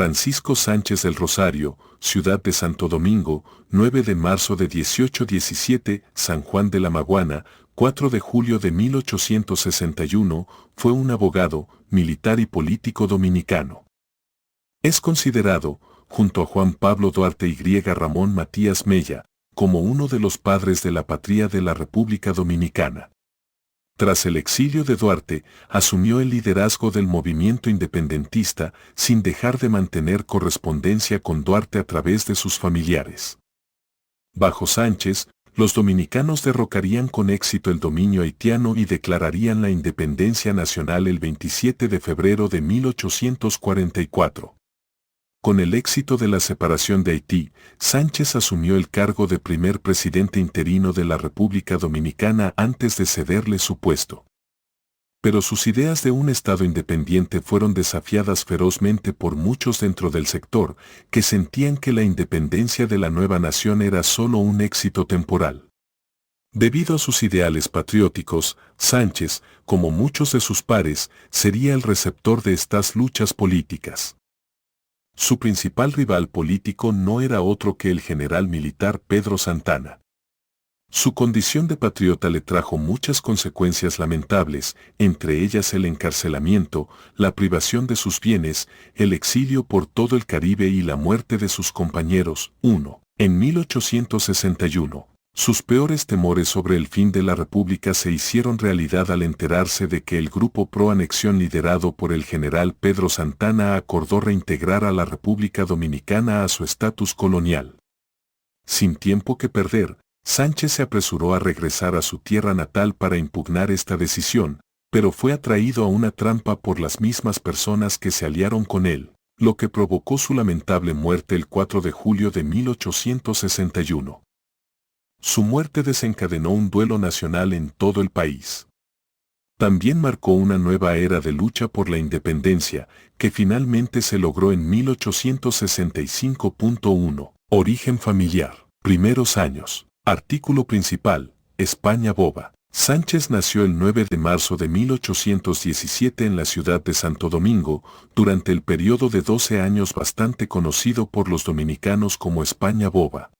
Francisco Sánchez del Rosario, Ciudad de Santo Domingo, 9 de marzo de 1817, San Juan de la Maguana, 4 de julio de 1861, fue un abogado, militar y político dominicano. Es considerado, junto a Juan Pablo Duarte y Ramón Matías Mella, como uno de los padres de la patria de la República Dominicana. Tras el exilio de Duarte, asumió el liderazgo del movimiento independentista sin dejar de mantener correspondencia con Duarte a través de sus familiares. Bajo Sánchez, los dominicanos derrocarían con éxito el dominio haitiano y declararían la independencia nacional el 27 de febrero de 1844. Con el éxito de la separación de Haití, Sánchez asumió el cargo de primer presidente interino de la República Dominicana antes de cederle su puesto. Pero sus ideas de un Estado independiente fueron desafiadas ferozmente por muchos dentro del sector, que sentían que la independencia de la nueva nación era solo un éxito temporal. Debido a sus ideales patrióticos, Sánchez, como muchos de sus pares, sería el receptor de estas luchas políticas. Su principal rival político no era otro que el general militar Pedro Santana. Su condición de patriota le trajo muchas consecuencias lamentables, entre ellas el encarcelamiento, la privación de sus bienes, el exilio por todo el Caribe y la muerte de sus compañeros. 1. En 1861. Sus peores temores sobre el fin de la República se hicieron realidad al enterarse de que el grupo pro-anexión liderado por el general Pedro Santana acordó reintegrar a la República Dominicana a su estatus colonial. Sin tiempo que perder, Sánchez se apresuró a regresar a su tierra natal para impugnar esta decisión, pero fue atraído a una trampa por las mismas personas que se aliaron con él, lo que provocó su lamentable muerte el 4 de julio de 1861. Su muerte desencadenó un duelo nacional en todo el país. También marcó una nueva era de lucha por la independencia, que finalmente se logró en 1865.1. Origen familiar. Primeros años. Artículo principal. España boba. Sánchez nació el 9 de marzo de 1817 en la ciudad de Santo Domingo, durante el periodo de 12 años bastante conocido por los dominicanos como España boba.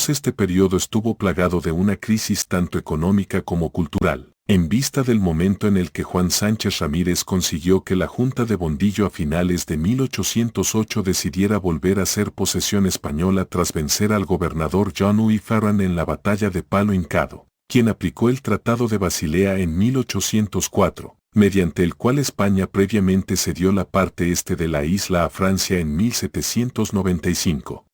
Este periodo estuvo plagado de una crisis tanto económica como cultural, en vista del momento en el que Juan Sánchez Ramírez consiguió que la Junta de Bondillo a finales de 1808 decidiera volver a ser posesión española tras vencer al gobernador John Huy Farran en la batalla de Palo Hincado, quien aplicó el Tratado de Basilea en 1804, mediante el cual España previamente cedió la parte este de la isla a Francia en 1795.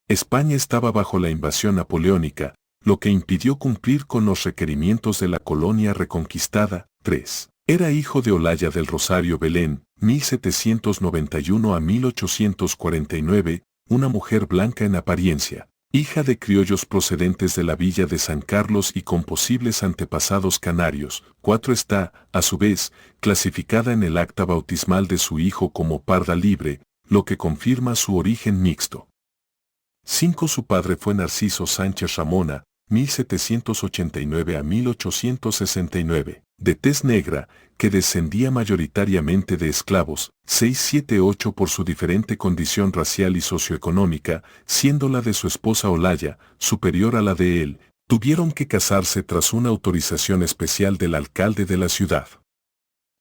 España estaba bajo la invasión napoleónica, lo que impidió cumplir con los requerimientos de la colonia reconquistada. 3. Era hijo de Olaya del Rosario Belén, 1791 a 1849, una mujer blanca en apariencia, hija de criollos procedentes de la villa de San Carlos y con posibles antepasados canarios. 4. Está, a su vez, clasificada en el acta bautismal de su hijo como parda libre, lo que confirma su origen mixto. 5. Su padre fue Narciso Sánchez Ramona, 1789 a 1869, de tez negra, que descendía mayoritariamente de esclavos. 6. 7. 8. Por su diferente condición racial y socioeconómica, siendo la de su esposa Olaya superior a la de él, tuvieron que casarse tras una autorización especial del alcalde de la ciudad.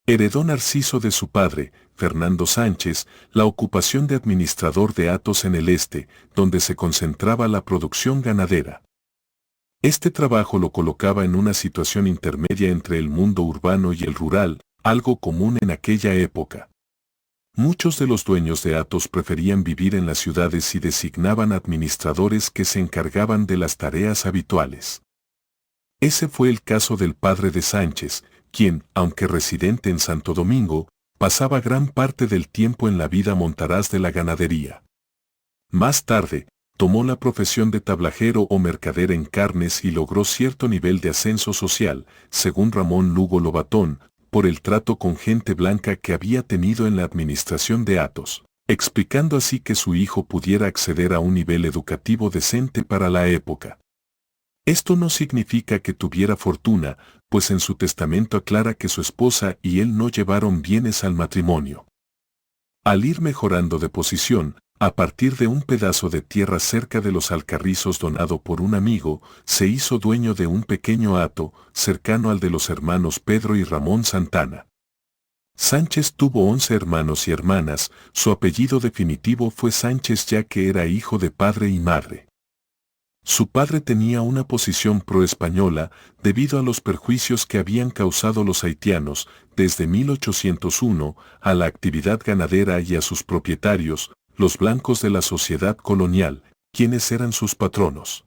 Heredó Narciso de su padre, Fernando Sánchez, la ocupación de administrador de hatos en el este, donde se concentraba la producción ganadera. Este trabajo lo colocaba en una situación intermedia entre el mundo urbano y el rural, algo común en aquella época. Muchos de los dueños de hatos preferían vivir en las ciudades y designaban administradores que se encargaban de las tareas habituales. Ese fue el caso del padre de Sánchez, quien, aunque residente en Santo Domingo, pasaba gran parte del tiempo en la vida montaraz de la ganadería. Más tarde, tomó la profesión de tablajero o mercader en carnes y logró cierto nivel de ascenso social, según Ramón Lugo Lobatón, por el trato con gente blanca que había tenido en la administración de hatos, explicando así que su hijo pudiera acceder a un nivel educativo decente para la época. Esto no significa que tuviera fortuna, pues en su testamento aclara que su esposa y él no llevaron bienes al matrimonio. Al ir mejorando de posición, a partir de un pedazo de tierra cerca de los Alcarrizos donado por un amigo, se hizo dueño de un pequeño hato, cercano al de los hermanos Pedro y Ramón Santana. Sánchez tuvo 11 hermanos y hermanas, su apellido definitivo fue Sánchez ya que era hijo de padre y madre. Su padre tenía una posición pro-española debido a los perjuicios que habían causado los haitianos desde 1801 a la actividad ganadera y a sus propietarios, los blancos de la sociedad colonial, quienes eran sus patronos.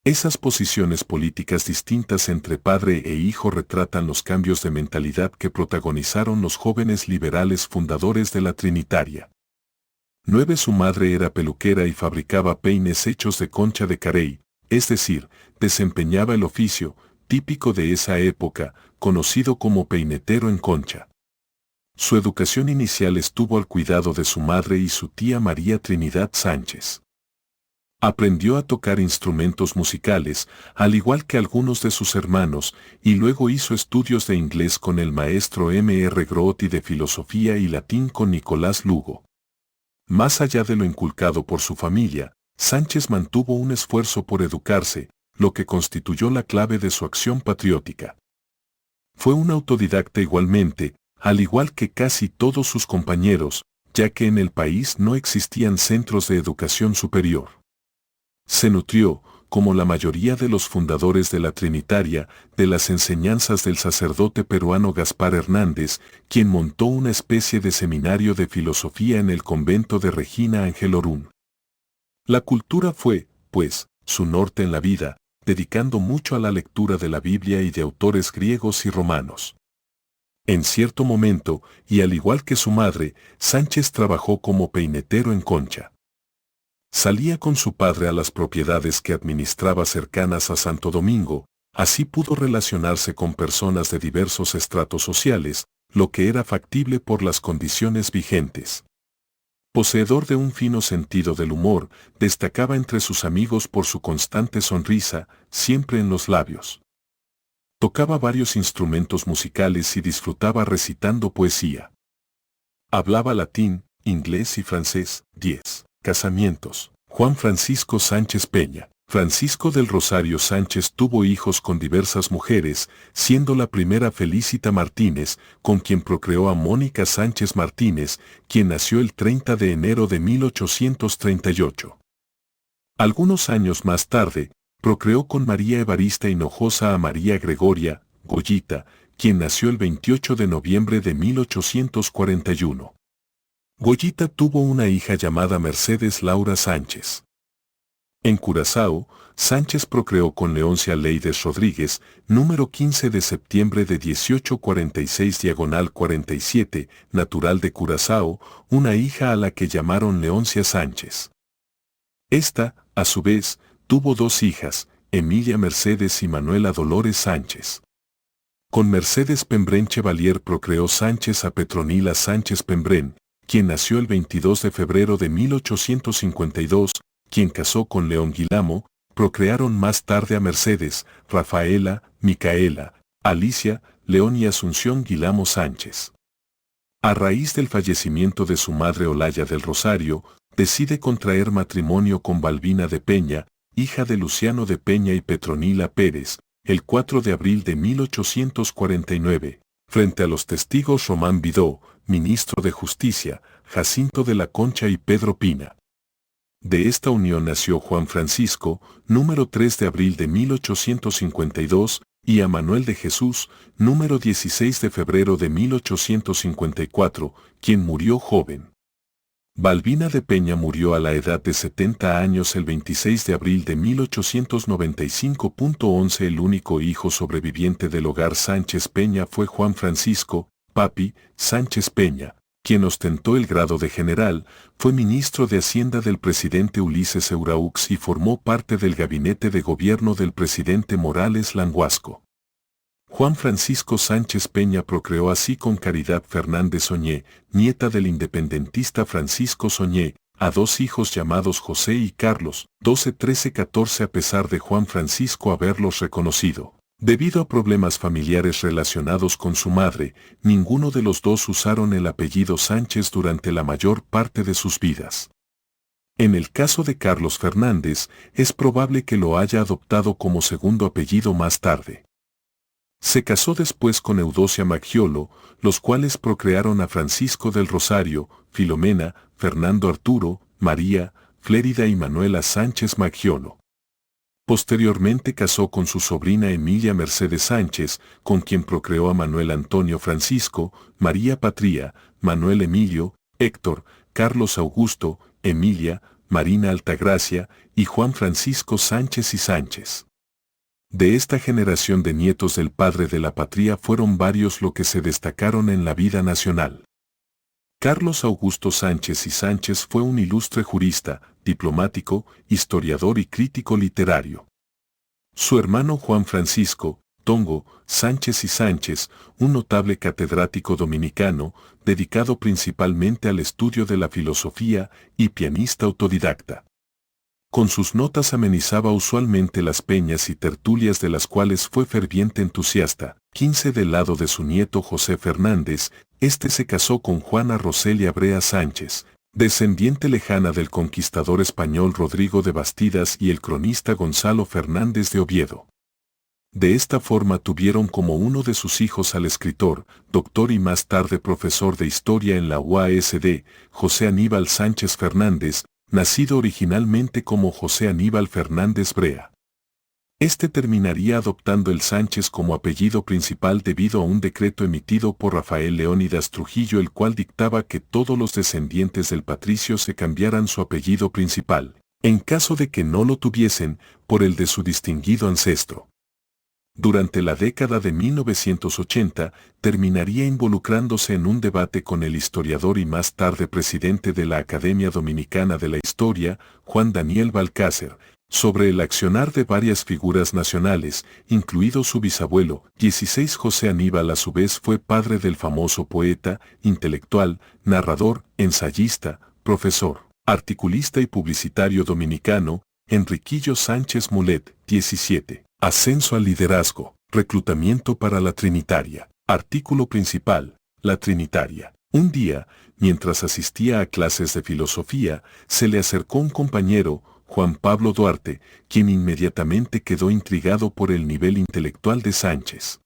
Esas posiciones políticas distintas entre padre e hijo retratan los cambios de mentalidad que protagonizaron los jóvenes liberales fundadores de la Trinitaria. 9. Su madre era peluquera y fabricaba peines hechos de concha de carey, es decir, desempeñaba el oficio, típico de esa época, conocido como peinetero en concha. Su educación inicial estuvo al cuidado de su madre y su tía María Trinidad Sánchez. Aprendió a tocar instrumentos musicales, al igual que algunos de sus hermanos, y luego hizo estudios de inglés con el maestro M.R. Groth y de filosofía y latín con Nicolás Lugo. Más allá de lo inculcado por su familia, Sánchez mantuvo un esfuerzo por educarse, lo que constituyó la clave de su acción patriótica. Fue un autodidacta igualmente, al igual que casi todos sus compañeros, ya que en el país no existían centros de educación superior. Se nutrió, como la mayoría de los fundadores de la Trinitaria, de las enseñanzas del sacerdote peruano Gaspar Hernández, quien montó una especie de seminario de filosofía en el convento de Regina Angelorún. La cultura fue, pues, su norte en la vida, dedicando mucho a la lectura de la Biblia y de autores griegos y romanos. En cierto momento, y al igual que su madre, Sánchez trabajó como peinetero en concha. Salía con su padre a las propiedades que administraba cercanas a Santo Domingo, así pudo relacionarse con personas de diversos estratos sociales, lo que era factible por las condiciones vigentes. Poseedor de un fino sentido del humor, destacaba entre sus amigos por su constante sonrisa, siempre en los labios. Tocaba varios instrumentos musicales y disfrutaba recitando poesía. Hablaba latín, inglés y francés. 10. Casamientos. Juan Francisco Sánchez Peña. Francisco del Rosario Sánchez tuvo hijos con diversas mujeres, siendo la primera Felicita Martínez, con quien procreó a Mónica Sánchez Martínez, quien nació el 30 de enero de 1838. Algunos años más tarde, procreó con María Evarista Hinojosa a María Gregoria, Goyita, quien nació el 28 de noviembre de 1841. Goyita tuvo una hija llamada Mercedes Laura Sánchez. En Curazao, Sánchez procreó con Leoncia Leides Rodríguez, número 15 de septiembre de 1846-47, natural de Curazao, una hija a la que llamaron Leoncia Sánchez. Esta, a su vez, tuvo dos hijas, Emilia Mercedes y Manuela Dolores Sánchez. Con Mercedes Pembrén Chevalier procreó Sánchez a Petronila Sánchez Pembrén, quien nació el 22 de febrero de 1852, quien casó con León Guilamo, procrearon más tarde a Mercedes, Rafaela, Micaela, Alicia, León y Asunción Guilamo Sánchez. A raíz del fallecimiento de su madre Olaya del Rosario, decide contraer matrimonio con Balbina de Peña, hija de Luciano de Peña y Petronila Pérez, el 4 de abril de 1849. Frente a los testigos Román Vidó, ministro de Justicia, Jacinto de la Concha y Pedro Pina. De esta unión nació Juan Francisco, número 3 de abril de 1852, y a Manuel de Jesús, número 16 de febrero de 1854, quien murió joven. Balbina de Peña murió a la edad de 70 años el 26 de abril de 1895. 11 El único hijo sobreviviente del hogar Sánchez Peña fue Juan Francisco, Papi, Sánchez Peña, quien ostentó el grado de general, fue ministro de Hacienda del presidente Ulises Euraux y formó parte del gabinete de gobierno del presidente Morales Languasco. Juan Francisco Sánchez Peña procreó así con Caridad Fernández Soñé, nieta del independentista Francisco Soñé, a dos hijos llamados José y Carlos, 12, 13, 14 a pesar de Juan Francisco haberlos reconocido. Debido a problemas familiares relacionados con su madre, ninguno de los dos usaron el apellido Sánchez durante la mayor parte de sus vidas. En el caso de Carlos Fernández, es probable que lo haya adoptado como segundo apellido más tarde. Se casó después con Eudocia Maggiolo, los cuales procrearon a Francisco del Rosario, Filomena, Fernando Arturo, María, Flérida y Manuela Sánchez Maggiolo. Posteriormente casó con su sobrina Emilia Mercedes Sánchez, con quien procreó a Manuel Antonio Francisco, María Patria, Manuel Emilio, Héctor, Carlos Augusto, Emilia, Marina Altagracia y Juan Francisco Sánchez y Sánchez. De esta generación de nietos del padre de la patria fueron varios los que se destacaron en la vida nacional. Carlos Augusto Sánchez y Sánchez fue un ilustre jurista, diplomático, historiador y crítico literario. Su hermano Juan Francisco, Tongo, Sánchez y Sánchez, un notable catedrático dominicano, dedicado principalmente al estudio de la filosofía y pianista autodidacta. Con sus notas amenizaba usualmente las peñas y tertulias de las cuales fue ferviente entusiasta. 15 del lado de su nieto José Fernández, este se casó con Juana Roselia Brea Sánchez, descendiente lejana del conquistador español Rodrigo de Bastidas y el cronista Gonzalo Fernández de Oviedo. De esta forma tuvieron como uno de sus hijos al escritor, doctor y más tarde profesor de historia en la UASD, José Aníbal Sánchez Fernández, nacido originalmente como José Aníbal Fernández Brea. Este terminaría adoptando el Sánchez como apellido principal debido a un decreto emitido por Rafael Leónidas Trujillo, el cual dictaba que todos los descendientes del patricio se cambiaran su apellido principal, en caso de que no lo tuviesen, por el de su distinguido ancestro. Durante la década de 1980, terminaría involucrándose en un debate con el historiador y más tarde presidente de la Academia Dominicana de la Historia, Juan Daniel Balcácer, sobre el accionar de varias figuras nacionales, incluido su bisabuelo, 16 José Aníbal. A su vez fue padre del famoso poeta, intelectual, narrador, ensayista, profesor, articulista y publicitario dominicano, Enriquillo Sánchez Mulet, 17. Ascenso al liderazgo, reclutamiento para la Trinitaria. Artículo principal, la Trinitaria. Un día, mientras asistía a clases de filosofía, se le acercó un compañero, Juan Pablo Duarte, quien inmediatamente quedó intrigado por el nivel intelectual de Sánchez.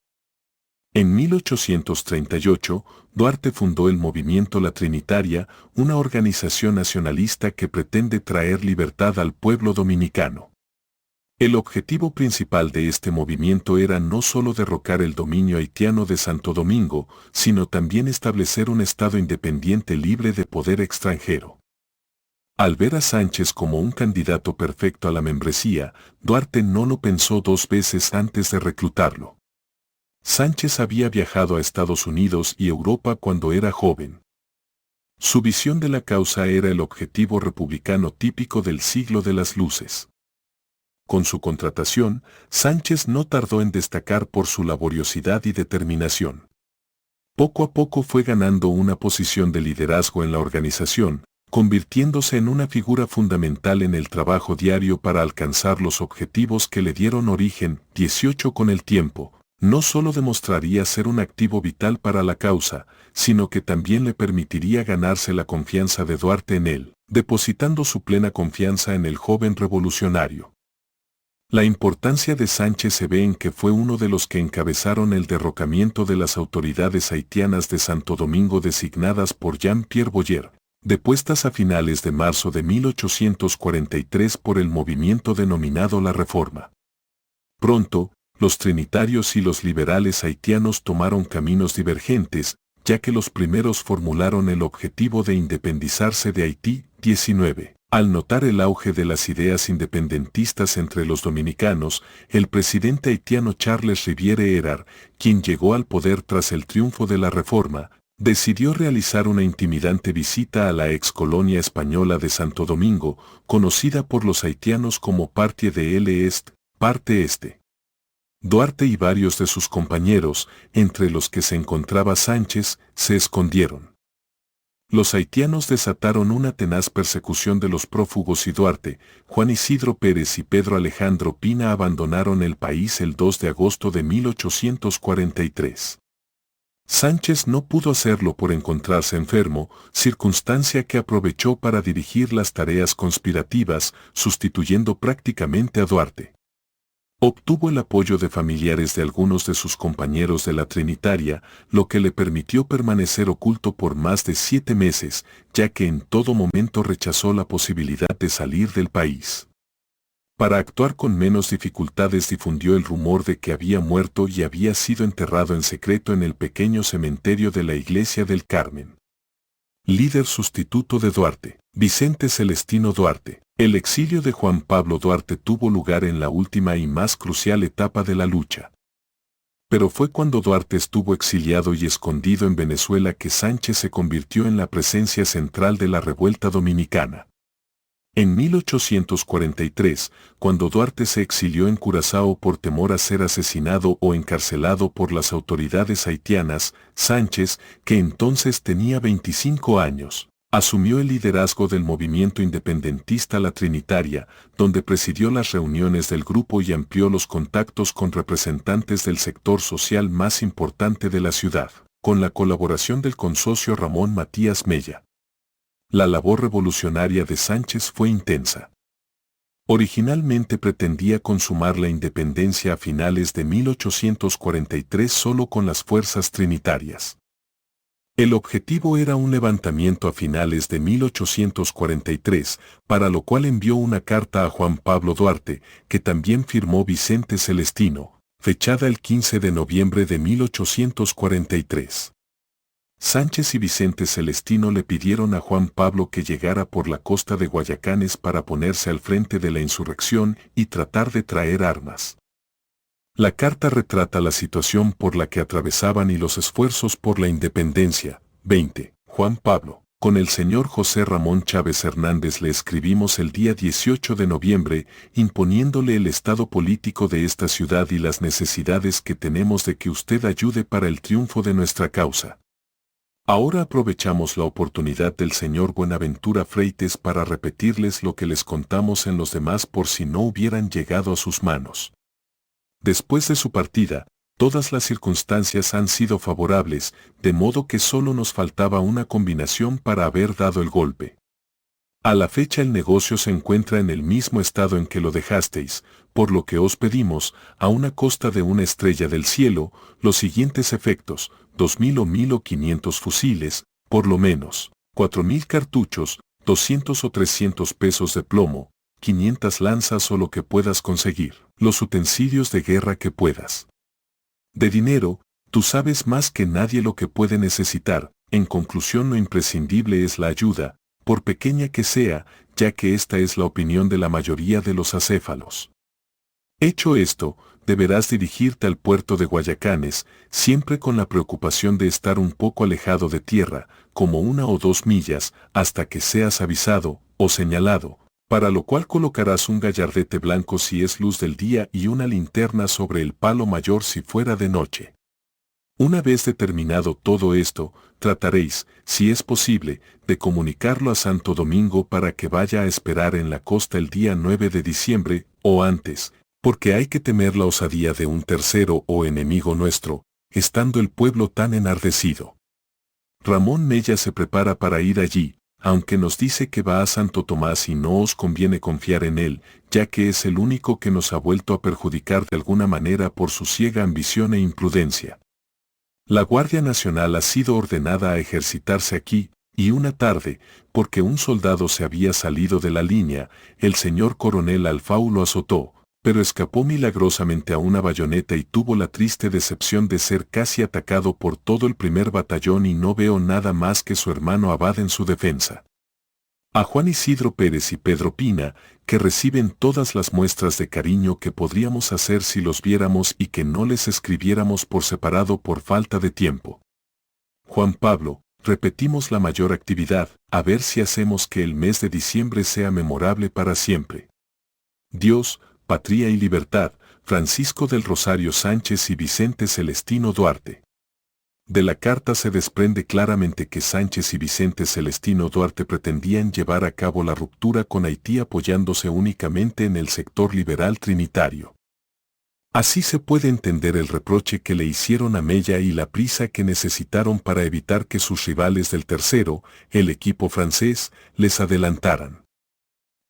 En 1838, Duarte fundó el movimiento La Trinitaria, una organización nacionalista que pretende traer libertad al pueblo dominicano. El objetivo principal de este movimiento era no solo derrocar el dominio haitiano de Santo Domingo, sino también establecer un Estado independiente libre de poder extranjero. Al ver a Sánchez como un candidato perfecto a la membresía, Duarte no lo pensó dos veces antes de reclutarlo. Sánchez había viajado a Estados Unidos y Europa cuando era joven. Su visión de la causa era el objetivo republicano típico del siglo de las luces. Con su contratación, Sánchez no tardó en destacar por su laboriosidad y determinación. Poco a poco fue ganando una posición de liderazgo en la organización, convirtiéndose en una figura fundamental en el trabajo diario para alcanzar los objetivos que le dieron origen. 18 Con el tiempo, no solo demostraría ser un activo vital para la causa, sino que también le permitiría ganarse la confianza de Duarte en él, depositando su plena confianza en el joven revolucionario. La importancia de Sánchez se ve en que fue uno de los que encabezaron el derrocamiento de las autoridades haitianas de Santo Domingo designadas por Jean-Pierre Boyer, depuestas a finales de marzo de 1843 por el movimiento denominado la Reforma. Pronto, los trinitarios y los liberales haitianos tomaron caminos divergentes, ya que los primeros formularon el objetivo de independizarse de Haití. 19. Al notar el auge de las ideas independentistas entre los dominicanos, el presidente haitiano Charles Riviere Erard, quien llegó al poder tras el triunfo de la Reforma, decidió realizar una intimidante visita a la ex colonia española de Santo Domingo, conocida por los haitianos como Partie de l'Est, parte este. Duarte y varios de sus compañeros, entre los que se encontraba Sánchez, se escondieron. Los haitianos desataron una tenaz persecución de los prófugos y Duarte, Juan Isidro Pérez y Pedro Alejandro Pina abandonaron el país el 2 de agosto de 1843. Sánchez no pudo hacerlo por encontrarse enfermo, circunstancia que aprovechó para dirigir las tareas conspirativas, sustituyendo prácticamente a Duarte. Obtuvo el apoyo de familiares de algunos de sus compañeros de la Trinitaria, lo que le permitió permanecer oculto por más de 7 meses, ya que en todo momento rechazó la posibilidad de salir del país. Para actuar con menos dificultades difundió el rumor de que había muerto y había sido enterrado en secreto en el pequeño cementerio de la Iglesia del Carmen. Líder sustituto de Duarte, Vicente Celestino Duarte. El exilio de Juan Pablo Duarte tuvo lugar en la última y más crucial etapa de la lucha. Pero fue cuando Duarte estuvo exiliado y escondido en Venezuela que Sánchez se convirtió en la presencia central de la revuelta dominicana. En 1843, cuando Duarte se exilió en Curazao por temor a ser asesinado o encarcelado por las autoridades haitianas, Sánchez, que entonces tenía 25 años, asumió el liderazgo del movimiento independentista La Trinitaria, donde presidió las reuniones del grupo y amplió los contactos con representantes del sector social más importante de la ciudad, con la colaboración del consocio Ramón Matías Mella. La labor revolucionaria de Sánchez fue intensa. Originalmente pretendía consumar la independencia a finales de 1843 solo con las fuerzas trinitarias. El objetivo era un levantamiento a finales de 1843, para lo cual envió una carta a Juan Pablo Duarte, que también firmó Vicente Celestino, fechada el 15 de noviembre de 1843. Sánchez y Vicente Celestino le pidieron a Juan Pablo que llegara por la costa de Guayacanes para ponerse al frente de la insurrección y tratar de traer armas. La carta retrata la situación por la que atravesaban y los esfuerzos por la independencia. 20. Juan Pablo. Con el señor José Ramón Chávez Hernández le escribimos el día 18 de noviembre, imponiéndole el estado político de esta ciudad y las necesidades que tenemos de que usted ayude para el triunfo de nuestra causa. Ahora aprovechamos la oportunidad del señor Buenaventura Freites para repetirles lo que les contamos en los demás por si no hubieran llegado a sus manos. Después de su partida, todas las circunstancias han sido favorables, de modo que solo nos faltaba una combinación para haber dado el golpe. A la fecha el negocio se encuentra en el mismo estado en que lo dejasteis, por lo que os pedimos, a una costa de una estrella del cielo, los siguientes efectos: 2.000 o 1.500 fusiles, por lo menos, 4.000 cartuchos, 200 o 300 pesos de plomo, 500 lanzas o lo que puedas conseguir, los utensilios de guerra que puedas. De dinero, tú sabes más que nadie lo que puede necesitar. En conclusión, lo imprescindible es la ayuda, por pequeña que sea, ya que esta es la opinión de la mayoría de los acéfalos. Hecho esto, deberás dirigirte al puerto de Guayacanes, siempre con la preocupación de estar un poco alejado de tierra, como 1 o 2 millas, hasta que seas avisado o señalado, para lo cual colocarás un gallardete blanco si es luz del día y una linterna sobre el palo mayor si fuera de noche. Una vez determinado todo esto, trataréis, si es posible, de comunicarlo a Santo Domingo para que vaya a esperar en la costa el día 9 de diciembre, o antes, porque hay que temer la osadía de un tercero o enemigo nuestro, estando el pueblo tan enardecido. Ramón Mella se prepara para ir allí, aunque nos dice que va a Santo Tomás y no os conviene confiar en él, ya que es el único que nos ha vuelto a perjudicar de alguna manera por su ciega ambición e imprudencia. La Guardia Nacional ha sido ordenada a ejercitarse aquí, y una tarde, porque un soldado se había salido de la línea, el señor coronel Alfau lo azotó, pero escapó milagrosamente a una bayoneta y tuvo la triste decepción de ser casi atacado por todo el 1er batallón y no veo nada más que su hermano Abad en su defensa. A Juan Isidro Pérez y Pedro Pina, que reciben todas las muestras de cariño que podríamos hacer si los viéramos y que no les escribiéramos por separado por falta de tiempo. Juan Pablo, repetimos la mayor actividad, a ver si hacemos que el mes de diciembre sea memorable para siempre. Dios, Patria y Libertad, Francisco del Rosario Sánchez y Vicente Celestino Duarte. De la carta se desprende claramente que Sánchez y Vicente Celestino Duarte pretendían llevar a cabo la ruptura con Haití apoyándose únicamente en el sector liberal trinitario. Así se puede entender el reproche que le hicieron a Mella y la prisa que necesitaron para evitar que sus rivales del tercero, el equipo francés, les adelantaran.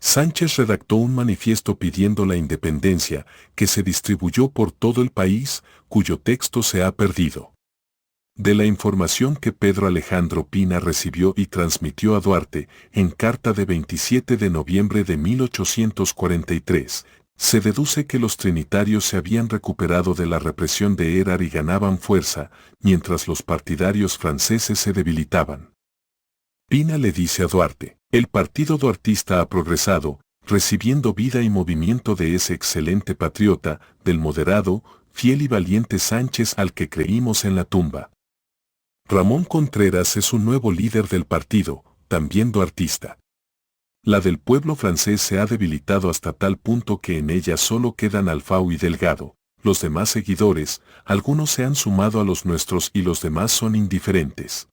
Sánchez redactó un manifiesto pidiendo la independencia, que se distribuyó por todo el país, cuyo texto se ha perdido. De la información que Pedro Alejandro Pina recibió y transmitió a Duarte, en carta de 27 de noviembre de 1843, se deduce que los trinitarios se habían recuperado de la represión de Herar y ganaban fuerza, mientras los partidarios franceses se debilitaban. Pina le dice a Duarte, el partido duartista ha progresado, recibiendo vida y movimiento de ese excelente patriota, del moderado, fiel y valiente Sánchez al que creímos en la tumba. Ramón Contreras es un nuevo líder del partido, también duartista. La del pueblo francés se ha debilitado hasta tal punto que en ella solo quedan Alfau y Delgado. Los demás seguidores, algunos se han sumado a los nuestros y los demás son indiferentes.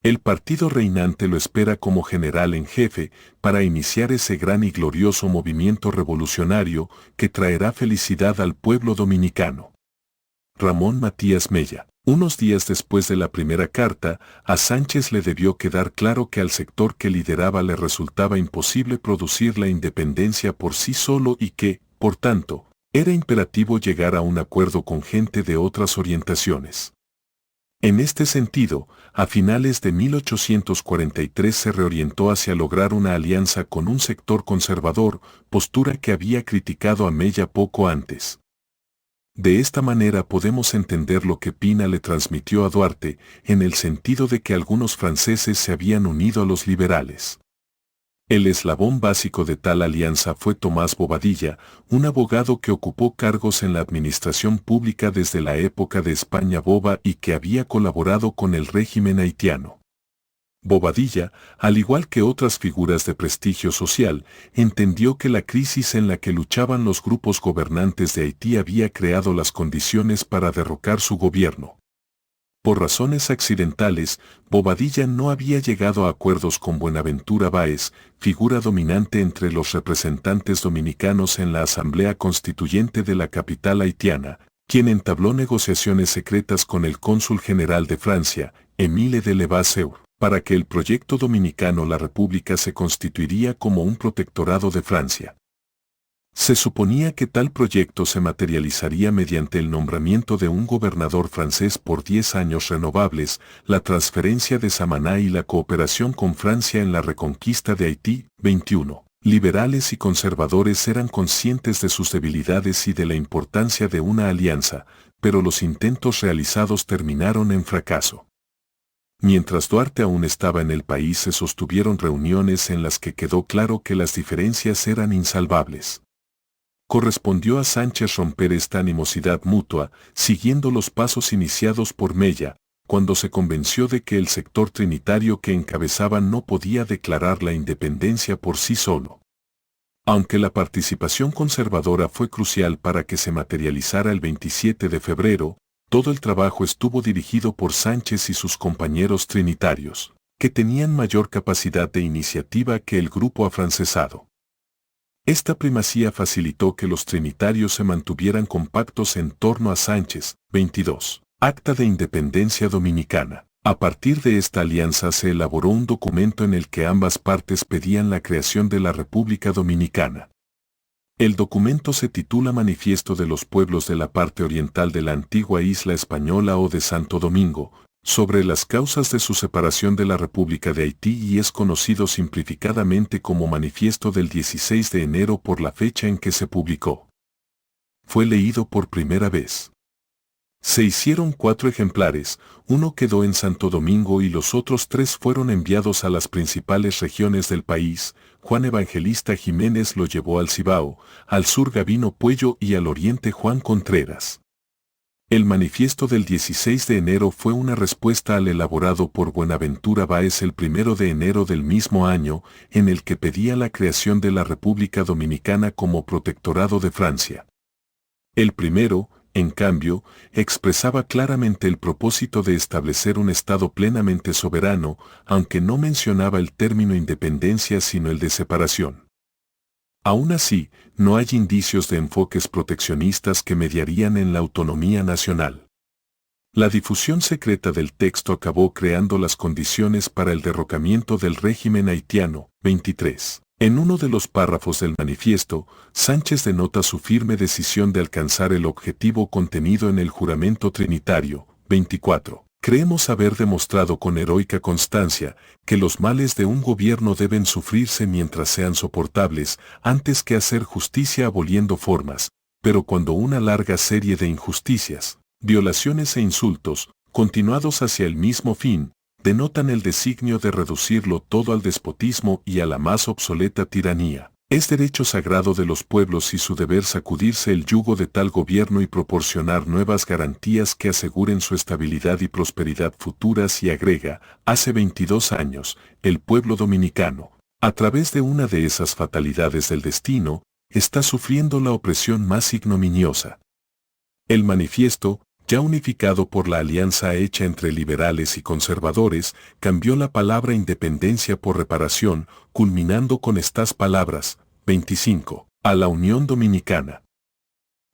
El partido reinante lo espera como general en jefe para iniciar ese gran y glorioso movimiento revolucionario que traerá felicidad al pueblo dominicano. Ramón Matías Mella. Unos días después de la primera carta, a Sánchez le debió quedar claro que al sector que lideraba le resultaba imposible producir la independencia por sí solo y que, por tanto, era imperativo llegar a un acuerdo con gente de otras orientaciones. En este sentido, a finales de 1843 se reorientó hacia lograr una alianza con un sector conservador, postura que había criticado a Mella poco antes. De esta manera podemos entender lo que Pina le transmitió a Duarte, en el sentido de que algunos franceses se habían unido a los liberales. El eslabón básico de tal alianza fue Tomás Bobadilla, un abogado que ocupó cargos en la administración pública desde la época de España Boba y que había colaborado con el régimen haitiano. Bobadilla, al igual que otras figuras de prestigio social, entendió que la crisis en la que luchaban los grupos gobernantes de Haití había creado las condiciones para derrocar su gobierno. Por razones accidentales, Bobadilla no había llegado a acuerdos con Buenaventura Báez, figura dominante entre los representantes dominicanos en la Asamblea Constituyente de la capital haitiana, quien entabló negociaciones secretas con el cónsul general de Francia, Émile de Levasseur, para que el proyecto dominicano la República se constituiría como un protectorado de Francia. Se suponía que tal proyecto se materializaría mediante el nombramiento de un gobernador francés por 10 años renovables, la transferencia de Samaná y la cooperación con Francia en la reconquista de Haití. 21. Liberales y conservadores eran conscientes de sus debilidades y de la importancia de una alianza, pero los intentos realizados terminaron en fracaso. Mientras Duarte aún estaba en el país se sostuvieron reuniones en las que quedó claro que las diferencias eran insalvables. Correspondió a Sánchez romper esta animosidad mutua, siguiendo los pasos iniciados por Mella, cuando se convenció de que el sector trinitario que encabezaba no podía declarar la independencia por sí solo. Aunque la participación conservadora fue crucial para que se materializara el 27 de febrero, todo el trabajo estuvo dirigido por Sánchez y sus compañeros trinitarios, que tenían mayor capacidad de iniciativa que el grupo afrancesado. Esta primacía facilitó que los trinitarios se mantuvieran compactos en torno a Sánchez. 22. Acta de Independencia Dominicana. A partir de esta alianza se elaboró un documento en el que ambas partes pedían la creación de la República Dominicana. El documento se titula Manifiesto de los Pueblos de la Parte Oriental de la Antigua Isla Española o de Santo Domingo, sobre las causas de su separación de la República de Haití y es conocido simplificadamente como Manifiesto del 16 de enero por la fecha en que se publicó. Fue leído por primera vez. Se hicieron 4 ejemplares, uno quedó en Santo Domingo y los otros 3 fueron enviados a las principales regiones del país. Juan Evangelista Jiménez lo llevó al Cibao, al sur Gavino Puello y al oriente Juan Contreras. El manifiesto del 16 de enero fue una respuesta al elaborado por Buenaventura Báez el 1 de enero del mismo año, en el que pedía la creación de la República Dominicana como protectorado de Francia. El primero, en cambio, expresaba claramente el propósito de establecer un Estado plenamente soberano, aunque no mencionaba el término independencia sino el de separación. Aún así, no hay indicios de enfoques proteccionistas que mediarían en la autonomía nacional. La difusión secreta del texto acabó creando las condiciones para el derrocamiento del régimen haitiano. 23. En uno de los párrafos del manifiesto, Sánchez denota su firme decisión de alcanzar el objetivo contenido en el juramento trinitario. 24. Creemos haber demostrado con heroica constancia que los males de un gobierno deben sufrirse mientras sean soportables, antes que hacer justicia aboliendo formas, pero cuando una larga serie de injusticias, violaciones e insultos, continuados hacia el mismo fin, denotan el designio de reducirlo todo al despotismo y a la más obsoleta tiranía. Es derecho sagrado de los pueblos y su deber sacudirse el yugo de tal gobierno y proporcionar nuevas garantías que aseguren su estabilidad y prosperidad futuras, y agrega, hace 22 años, el pueblo dominicano, a través de una de esas fatalidades del destino, está sufriendo la opresión más ignominiosa. El manifiesto, ya unificado por la alianza hecha entre liberales y conservadores, cambió la palabra independencia por reparación, culminando con estas palabras: 25. A la Unión Dominicana.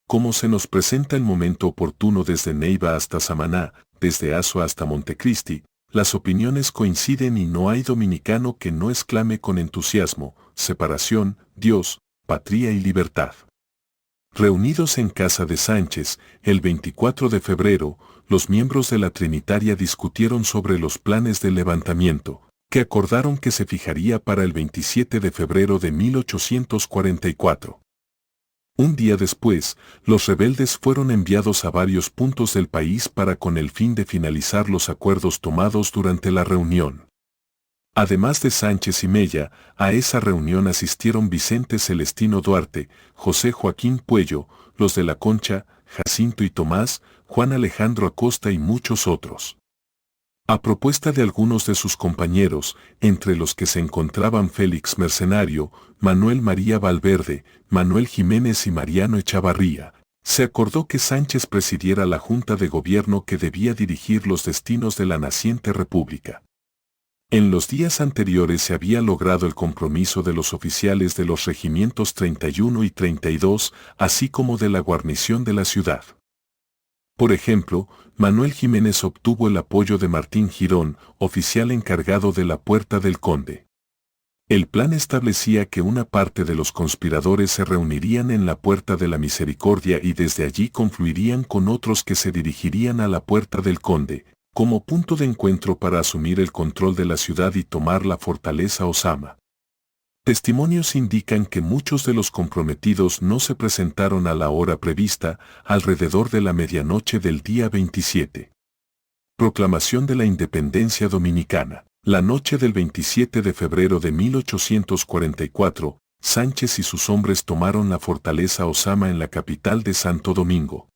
Como se nos presenta el momento oportuno desde Neiva hasta Samaná, desde Azua hasta Montecristi, las opiniones coinciden y no hay dominicano que no exclame con entusiasmo: separación, Dios, patria y libertad. Reunidos en casa de Sánchez, el 24 de febrero, los miembros de la Trinitaria discutieron sobre los planes del levantamiento, que acordaron que se fijaría para el 27 de febrero de 1844. Un día después, los rebeldes fueron enviados a varios puntos del país con el fin de finalizar los acuerdos tomados durante la reunión. Además de Sánchez y Mella, a esa reunión asistieron Vicente Celestino Duarte, José Joaquín Puello, los de la Concha, Jacinto y Tomás, Juan Alejandro Acosta y muchos otros. A propuesta de algunos de sus compañeros, entre los que se encontraban Félix Mercenario, Manuel María Valverde, Manuel Jiménez y Mariano Echavarría, se acordó que Sánchez presidiera la Junta de Gobierno que debía dirigir los destinos de la naciente república. En los días anteriores se había logrado el compromiso de los oficiales de los regimientos 31 y 32, así como de la guarnición de la ciudad. Por ejemplo, Manuel Jiménez obtuvo el apoyo de Martín Girón, oficial encargado de la Puerta del Conde. El plan establecía que una parte de los conspiradores se reunirían en la Puerta de la Misericordia y desde allí confluirían con otros que se dirigirían a la Puerta del Conde, como punto de encuentro para asumir el control de la ciudad y tomar la fortaleza Osama. Testimonios indican que muchos de los comprometidos no se presentaron a la hora prevista, alrededor de la medianoche del día 27. Proclamación de la Independencia Dominicana. La noche del 27 de febrero de 1844, Sánchez y sus hombres tomaron la fortaleza Osama en la capital de Santo Domingo.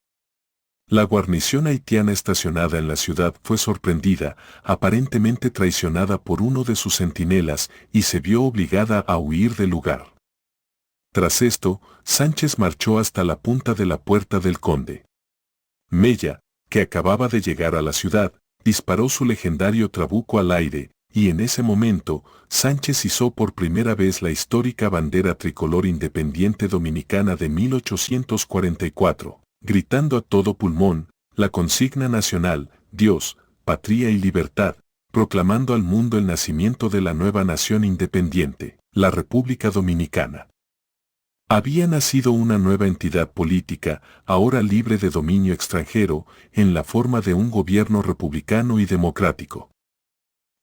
La guarnición haitiana estacionada en la ciudad fue sorprendida, aparentemente traicionada por uno de sus centinelas, y se vio obligada a huir del lugar. Tras esto, Sánchez marchó hasta la punta de la Puerta del Conde. Mella, que acababa de llegar a la ciudad, disparó su legendario trabuco al aire, y en ese momento, Sánchez izó por primera vez la histórica bandera tricolor independiente dominicana de 1844. Gritando a todo pulmón, la consigna nacional, Dios, patria y libertad, proclamando al mundo el nacimiento de la nueva nación independiente, la República Dominicana. Había nacido una nueva entidad política, ahora libre de dominio extranjero, en la forma de un gobierno republicano y democrático.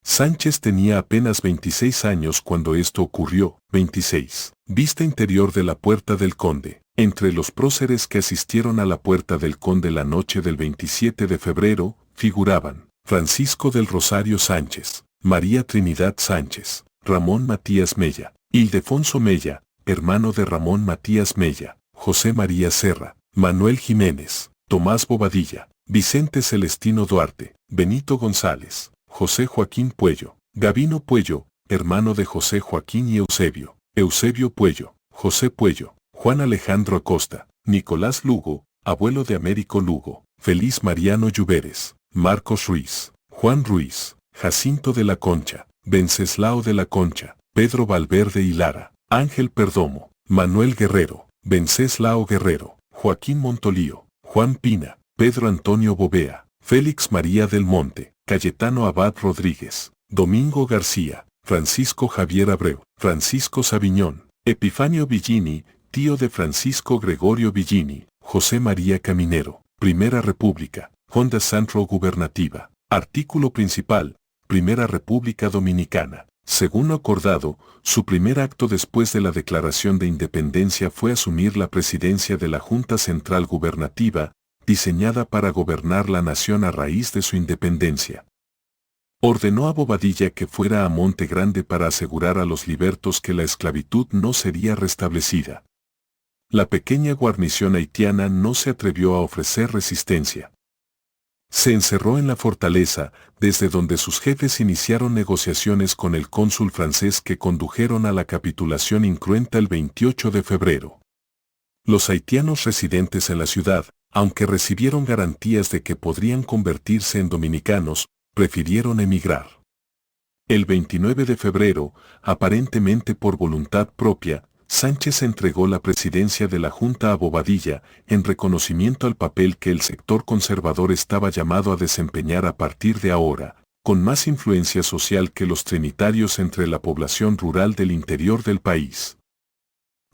Sánchez tenía apenas 26 años cuando esto ocurrió. 26. Vista interior de la Puerta del Conde. Entre los próceres que asistieron a la Puerta del Conde la noche del 27 de febrero, figuraban Francisco del Rosario Sánchez, María Trinidad Sánchez, Ramón Matías Mella, Ildefonso Mella, hermano de Ramón Matías Mella, José María Serra, Manuel Jiménez, Tomás Bobadilla, Vicente Celestino Duarte, Benito González, José Joaquín Puello, Gavino Puello, hermano de José Joaquín y Eusebio, Eusebio Puello, José Puello, Juan Alejandro Acosta, Nicolás Lugo, abuelo de Américo Lugo, Feliz Mariano Lluveres, Marcos Ruiz, Juan Ruiz, Jacinto de la Concha, Venceslao de la Concha, Pedro Valverde y Lara, Ángel Perdomo, Manuel Guerrero, Venceslao Guerrero, Joaquín Montolío, Juan Pina, Pedro Antonio Bovea, Félix María del Monte, Cayetano Abad Rodríguez, Domingo García, Francisco Javier Abreu, Francisco Sabiñón, Epifanio Villini, tío de Francisco Gregorio Villini, José María Caminero, Primera República, Honda Centro Gubernativa. Artículo principal, Primera República Dominicana. Según lo acordado, su primer acto después de la declaración de independencia fue asumir la presidencia de la Junta Central Gubernativa, diseñada para gobernar la nación a raíz de su independencia. Ordenó a Bobadilla que fuera a Monte Grande para asegurar a los libertos que la esclavitud no sería restablecida. La pequeña guarnición haitiana no se atrevió a ofrecer resistencia. Se encerró en la fortaleza, desde donde sus jefes iniciaron negociaciones con el cónsul francés que condujeron a la capitulación incruenta el 28 de febrero. Los haitianos residentes en la ciudad, aunque recibieron garantías de que podrían convertirse en dominicanos, prefirieron emigrar. El 29 de febrero, aparentemente por voluntad propia, Sánchez entregó la presidencia de la Junta a Bobadilla, en reconocimiento al papel que el sector conservador estaba llamado a desempeñar a partir de ahora, con más influencia social que los trinitarios entre la población rural del interior del país.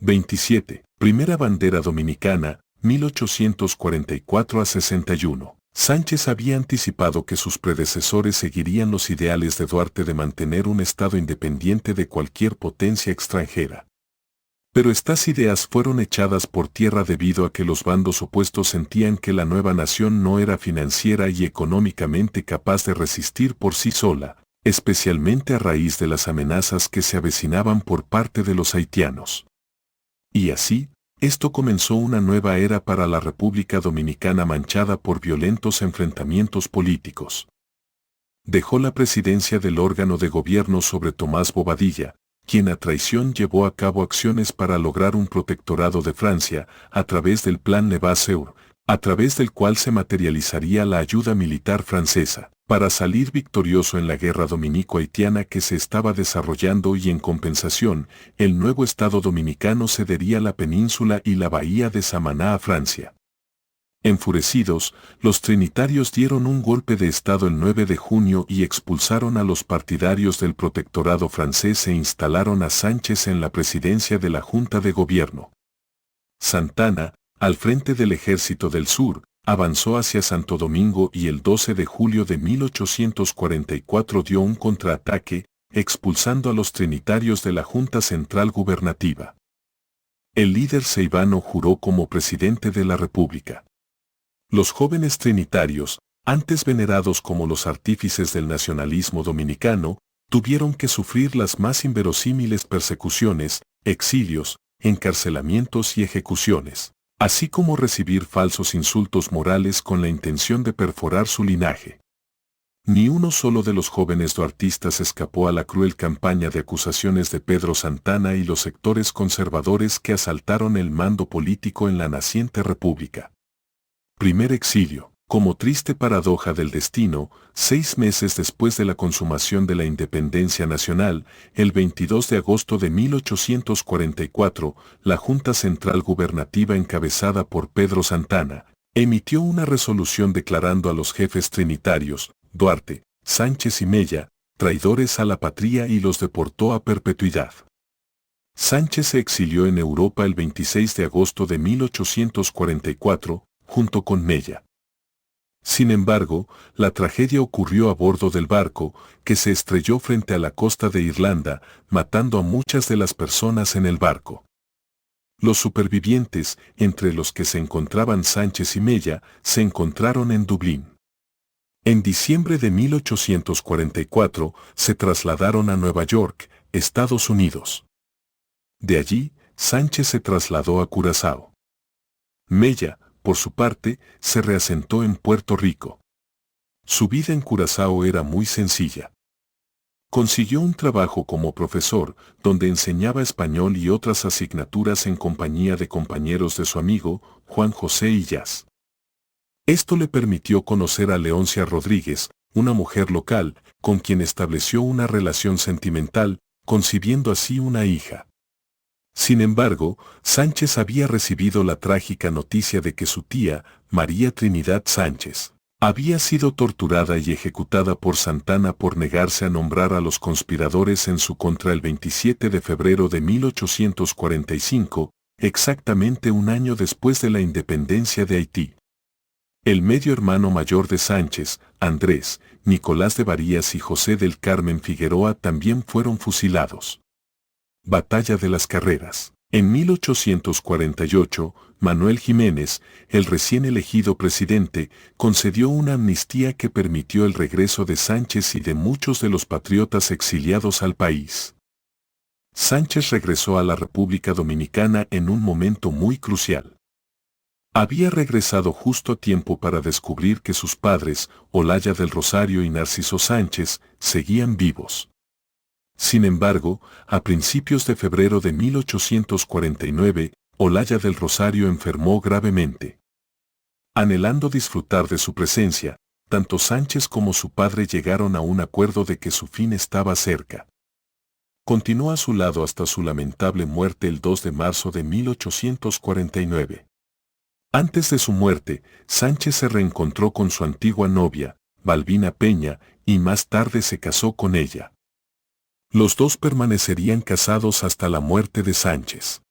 27. Primera bandera dominicana, 1844 a 61. Sánchez había anticipado que sus predecesores seguirían los ideales de Duarte de mantener un Estado independiente de cualquier potencia extranjera. Pero estas ideas fueron echadas por tierra debido a que los bandos opuestos sentían que la nueva nación no era financiera y económicamente capaz de resistir por sí sola, especialmente a raíz de las amenazas que se avecinaban por parte de los haitianos. Y así, esto comenzó una nueva era para la República Dominicana manchada por violentos enfrentamientos políticos. Dejó la presidencia del órgano de gobierno sobre Tomás Bobadilla, quien a traición llevó a cabo acciones para lograr un protectorado de Francia a través del Plan Levasseur, a través del cual se materializaría la ayuda militar francesa, para salir victorioso en la guerra dominico-haitiana que se estaba desarrollando y en compensación, el nuevo Estado dominicano cedería la península y la bahía de Samaná a Francia. Enfurecidos, los trinitarios dieron un golpe de Estado el 9 de junio y expulsaron a los partidarios del protectorado francés e instalaron a Sánchez en la presidencia de la Junta de Gobierno. Santana, al frente del Ejército del Sur, avanzó hacia Santo Domingo y el 12 de julio de 1844 dio un contraataque, expulsando a los trinitarios de la Junta Central Gubernativa. El líder ceibano juró como presidente de la República. Los jóvenes trinitarios, antes venerados como los artífices del nacionalismo dominicano, tuvieron que sufrir las más inverosímiles persecuciones, exilios, encarcelamientos y ejecuciones, así como recibir falsos insultos morales con la intención de perforar su linaje. Ni uno solo de los jóvenes duartistas escapó a la cruel campaña de acusaciones de Pedro Santana y los sectores conservadores que asaltaron el mando político en la naciente república. Primer exilio. Como triste paradoja del destino, 6 meses después de la consumación de la independencia nacional, el 22 de agosto de 1844, la Junta Central Gubernativa encabezada por Pedro Santana, emitió una resolución declarando a los jefes trinitarios, Duarte, Sánchez y Mella, traidores a la patria y los deportó a perpetuidad. Sánchez se exilió en Europa el 26 de agosto de 1844, junto con Mella. Sin embargo, la tragedia ocurrió a bordo del barco, que se estrelló frente a la costa de Irlanda, matando a muchas de las personas en el barco. Los supervivientes, entre los que se encontraban Sánchez y Mella, se encontraron en Dublín. En diciembre de 1844, se trasladaron a Nueva York, Estados Unidos. De allí, Sánchez se trasladó a Curazao. Mella, por su parte, se reasentó en Puerto Rico. Su vida en Curazao era muy sencilla. Consiguió un trabajo como profesor, donde enseñaba español y otras asignaturas en compañía de compañeros de su amigo, Juan José Illás. Esto le permitió conocer a Leoncia Rodríguez, una mujer local, con quien estableció una relación sentimental, concibiendo así una hija. Sin embargo, Sánchez había recibido la trágica noticia de que su tía, María Trinidad Sánchez, había sido torturada y ejecutada por Santana por negarse a nombrar a los conspiradores en su contra el 27 de febrero de 1845, exactamente un año después de la independencia de Haití. El medio hermano mayor de Sánchez, Andrés, Nicolás de Varías y José del Carmen Figueroa también fueron fusilados. Batalla de las Carreras. En 1848, Manuel Jiménez, el recién elegido presidente, concedió una amnistía que permitió el regreso de Sánchez y de muchos de los patriotas exiliados al país. Sánchez regresó a la República Dominicana en un momento muy crucial. Había regresado justo a tiempo para descubrir que sus padres, Olaya del Rosario y Narciso Sánchez, seguían vivos. Sin embargo, a principios de febrero de 1849, Olaya del Rosario enfermó gravemente. Anhelando disfrutar de su presencia, tanto Sánchez como su padre llegaron a un acuerdo de que su fin estaba cerca. Continuó a su lado hasta su lamentable muerte el 2 de marzo de 1849. Antes de su muerte, Sánchez se reencontró con su antigua novia, Balbina Peña, y más tarde se casó con ella. Los dos permanecerían casados hasta la muerte de Sánchez.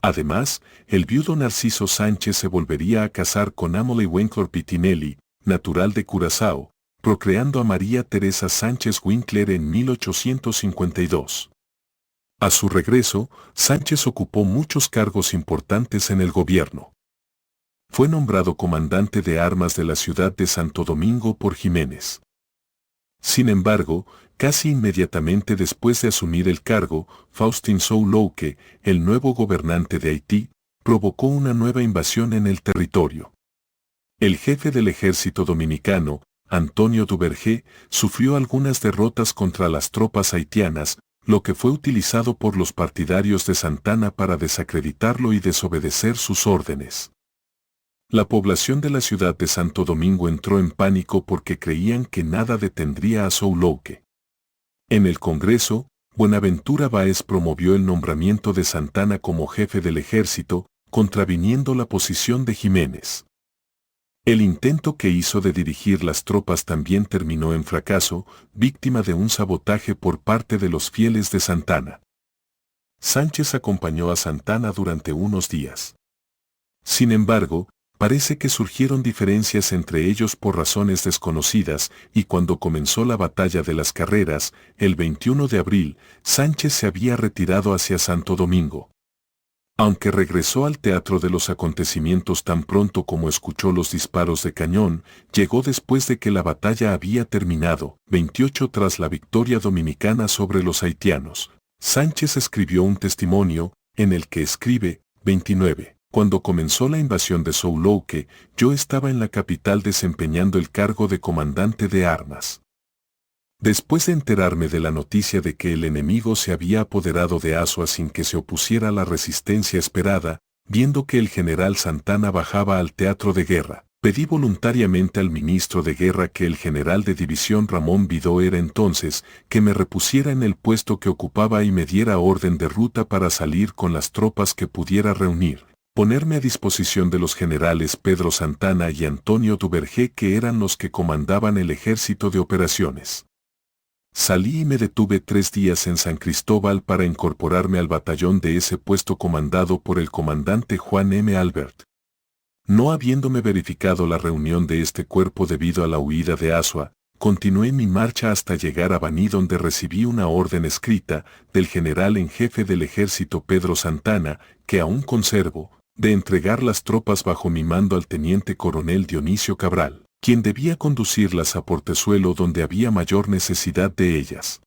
Además, el viudo Narciso Sánchez se volvería a casar con Amory Winkler Pitinelli, natural de Curazao, procreando a María Teresa Sánchez Winkler en 1852. A su regreso, Sánchez ocupó muchos cargos importantes en el gobierno. Fue nombrado comandante de armas de la ciudad de Santo Domingo por Jiménez. Sin embargo, casi inmediatamente después de asumir el cargo, Faustin Soulouque, el nuevo gobernante de Haití, provocó una nueva invasión en el territorio. El jefe del ejército dominicano, Antonio Duvergé, sufrió algunas derrotas contra las tropas haitianas, lo que fue utilizado por los partidarios de Santana para desacreditarlo y desobedecer sus órdenes. La población de la ciudad de Santo Domingo entró en pánico porque creían que nada detendría a Soulouque. En el Congreso, Buenaventura Báez promovió el nombramiento de Santana como jefe del ejército, contraviniendo la posición de Jiménez. El intento que hizo de dirigir las tropas también terminó en fracaso, víctima de un sabotaje por parte de los fieles de Santana. Sánchez acompañó a Santana durante unos días. Sin embargo, parece que surgieron diferencias entre ellos por razones desconocidas, y cuando comenzó la batalla de las Carreras, el 21 de abril, Sánchez se había retirado hacia Santo Domingo. Aunque regresó al teatro de los acontecimientos tan pronto como escuchó los disparos de cañón, llegó después de que la batalla había terminado, 28 tras la victoria dominicana sobre los haitianos. Sánchez escribió un testimonio, en el que escribe, 29. Cuando comenzó la invasión de Soulouque, yo estaba en la capital desempeñando el cargo de comandante de armas. Después de enterarme de la noticia de que el enemigo se había apoderado de Azua sin que se opusiera a la resistencia esperada, viendo que el general Santana bajaba al teatro de guerra, pedí voluntariamente al ministro de guerra, que el general de división Ramón Vidó era entonces, que me repusiera en el puesto que ocupaba y me diera orden de ruta para salir con las tropas que pudiera reunir. Ponerme a disposición de los generales Pedro Santana y Antonio Duvergé, que eran los que comandaban el ejército de operaciones. Salí y me detuve 3 días en San Cristóbal para incorporarme al batallón de ese puesto comandado por el comandante Juan M. Albert. No habiéndome verificado la reunión de este cuerpo debido a la huida de Azua, continué mi marcha hasta llegar a Baní, donde recibí una orden escrita del general en jefe del ejército Pedro Santana, que aún conservo, de entregar las tropas bajo mi mando al teniente coronel Dionisio Cabral, quien debía conducirlas a Portezuelo, donde había mayor necesidad de ellas.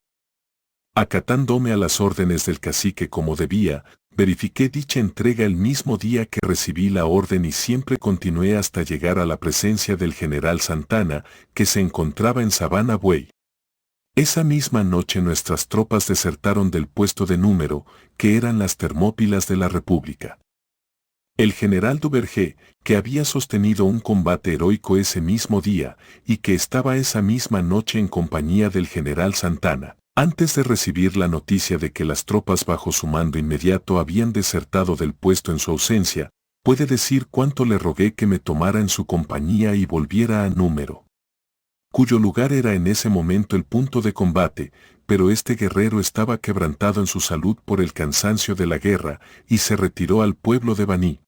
Acatándome a las órdenes del cacique como debía, verifiqué dicha entrega el mismo día que recibí la orden y siempre continué hasta llegar a la presencia del general Santana, que se encontraba en Sabana Buey. Esa misma noche nuestras tropas desertaron del puesto de número, que eran las Termópilas de la República. El general Duvergé, que había sostenido un combate heroico ese mismo día y que estaba esa misma noche en compañía del general Santana, antes de recibir la noticia de que las tropas bajo su mando inmediato habían desertado del puesto en su ausencia, puede decir cuánto le rogué que me tomara en su compañía y volviera a Número, cuyo lugar era en ese momento el punto de combate, pero este guerrero estaba quebrantado en su salud por el cansancio de la guerra y se retiró al pueblo de Baní.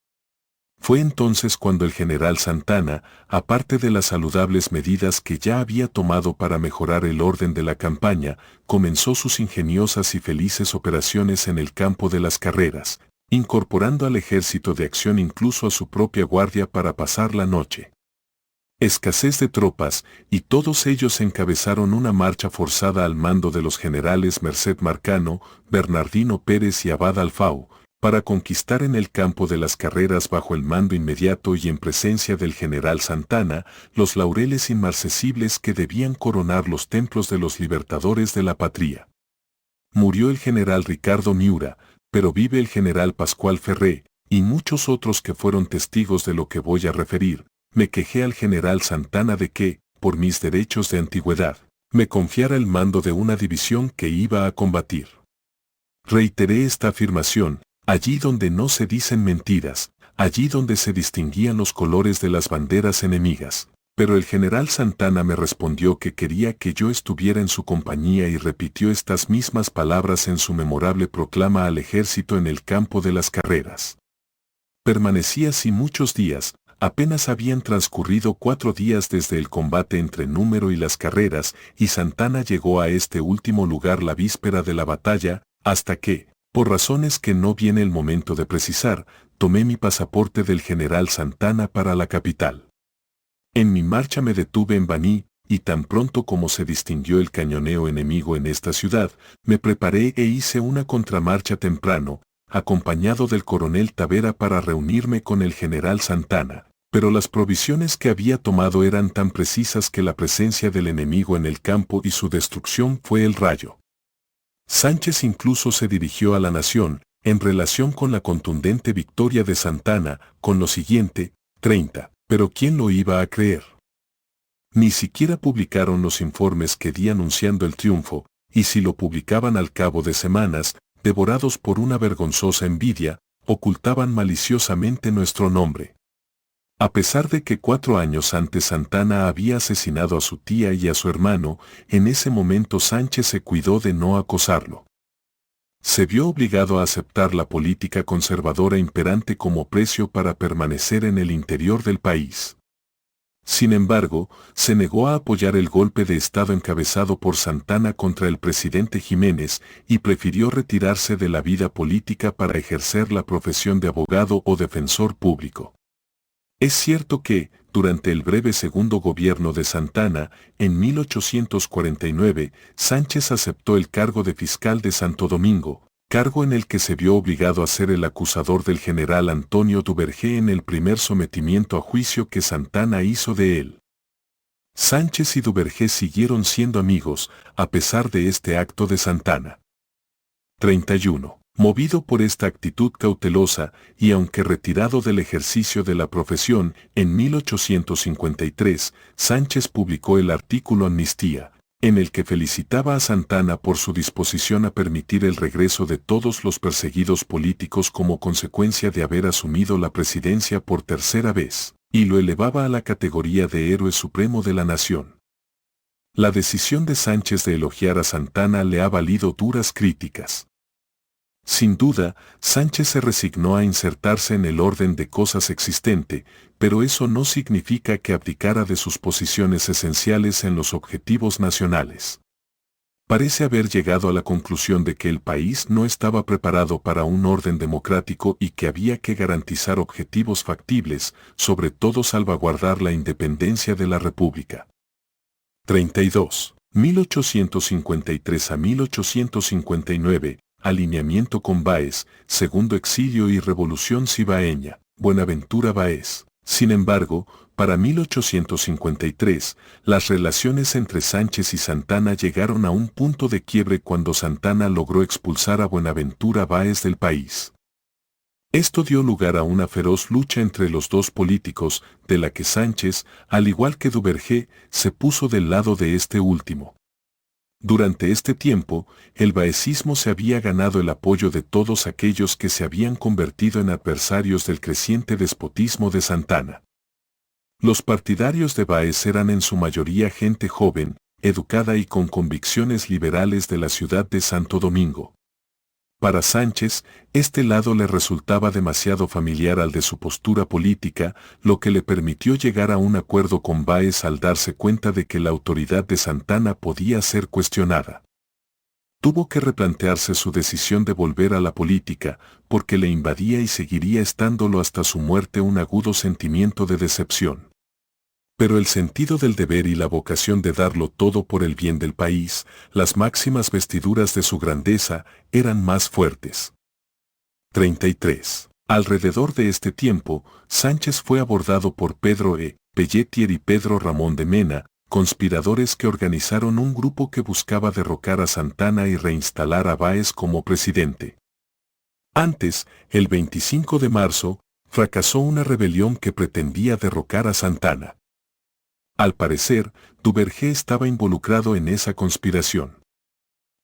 Fue entonces cuando el general Santana, aparte de las saludables medidas que ya había tomado para mejorar el orden de la campaña, comenzó sus ingeniosas y felices operaciones en el campo de las carreras, incorporando al ejército de acción incluso a su propia guardia para pasar la noche. Escasez de tropas, y todos ellos encabezaron una marcha forzada al mando de los generales Merced Marcano, Bernardino Pérez y Abad Alfao, para conquistar en el campo de las carreras bajo el mando inmediato y en presencia del general Santana, los laureles inmarcesibles que debían coronar los templos de los libertadores de la patria. Murió el general Ricardo Miura, pero vive el general Pascual Ferré, y muchos otros que fueron testigos de lo que voy a referir. Me quejé al general Santana de que, por mis derechos de antigüedad, me confiara el mando de una división que iba a combatir. Reiteré esta afirmación, allí donde no se dicen mentiras, allí donde se distinguían los colores de las banderas enemigas, pero el general Santana me respondió que quería que yo estuviera en su compañía y repitió estas mismas palabras en su memorable proclama al ejército en el campo de las carreras. Permanecí así muchos días. Apenas habían transcurrido 4 días desde el combate entre Número y las carreras, y Santana llegó a este último lugar la víspera de la batalla, hasta que, por razones que no viene el momento de precisar, tomé mi pasaporte del general Santana para la capital. En mi marcha me detuve en Baní, y tan pronto como se distinguió el cañoneo enemigo en esta ciudad, me preparé e hice una contramarcha temprano, acompañado del coronel Tavera para reunirme con el general Santana. Pero las provisiones que había tomado eran tan precisas que la presencia del enemigo en el campo y su destrucción fue el rayo. Sánchez incluso se dirigió a la nación, en relación con la contundente victoria de Santana, con lo siguiente, 30, pero ¿quién lo iba a creer? Ni siquiera publicaron los informes que di anunciando el triunfo, y si lo publicaban al cabo de semanas, devorados por una vergonzosa envidia, ocultaban maliciosamente nuestro nombre. A pesar de que 4 años antes Santana había asesinado a su tía y a su hermano, en ese momento Sánchez se cuidó de no acosarlo. Se vio obligado a aceptar la política conservadora imperante como precio para permanecer en el interior del país. Sin embargo, se negó a apoyar el golpe de Estado encabezado por Santana contra el presidente Jiménez y prefirió retirarse de la vida política para ejercer la profesión de abogado o defensor público. Es cierto que, durante el breve segundo gobierno de Santana, en 1849, Sánchez aceptó el cargo de fiscal de Santo Domingo, cargo en el que se vio obligado a ser el acusador del general Antonio Duvergé en el primer sometimiento a juicio que Santana hizo de él. Sánchez y Duvergé siguieron siendo amigos, a pesar de este acto de Santana. 31. Movido por esta actitud cautelosa, y aunque retirado del ejercicio de la profesión, en 1853, Sánchez publicó el artículo Amnistía, en el que felicitaba a Santana por su disposición a permitir el regreso de todos los perseguidos políticos como consecuencia de haber asumido la presidencia por tercera vez, y lo elevaba a la categoría de héroe supremo de la nación. La decisión de Sánchez de elogiar a Santana le ha valido duras críticas. Sin duda, Sánchez se resignó a insertarse en el orden de cosas existente, pero eso no significa que abdicara de sus posiciones esenciales en los objetivos nacionales. Parece haber llegado a la conclusión de que el país no estaba preparado para un orden democrático y que había que garantizar objetivos factibles, sobre todo salvaguardar la independencia de la República. 32. 1853 a 1859. Alineamiento con Báez, Segundo Exilio y Revolución Cibaeña, Buenaventura Báez. Sin embargo, para 1853, las relaciones entre Sánchez y Santana llegaron a un punto de quiebre cuando Santana logró expulsar a Buenaventura Báez del país. Esto dio lugar a una feroz lucha entre los dos políticos, de la que Sánchez, al igual que Duvergé, se puso del lado de este último. Durante este tiempo, el baecismo se había ganado el apoyo de todos aquellos que se habían convertido en adversarios del creciente despotismo de Santana. Los partidarios de Báez eran en su mayoría gente joven, educada y con convicciones liberales de la ciudad de Santo Domingo. Para Sánchez, este lado le resultaba demasiado familiar al de su postura política, lo que le permitió llegar a un acuerdo con Báez al darse cuenta de que la autoridad de Santana podía ser cuestionada. Tuvo que replantearse su decisión de volver a la política, porque le invadía y seguiría estándolo hasta su muerte un agudo sentimiento de decepción. Pero el sentido del deber y la vocación de darlo todo por el bien del país, las máximas vestiduras de su grandeza, eran más fuertes. 33. Alrededor de este tiempo, Sánchez fue abordado por Pedro E. Pelletier y Pedro Ramón de Mena, conspiradores que organizaron un grupo que buscaba derrocar a Santana y reinstalar a Báez como presidente. Antes, el 25 de marzo, fracasó una rebelión que pretendía derrocar a Santana. Al parecer, Duvergé estaba involucrado en esa conspiración.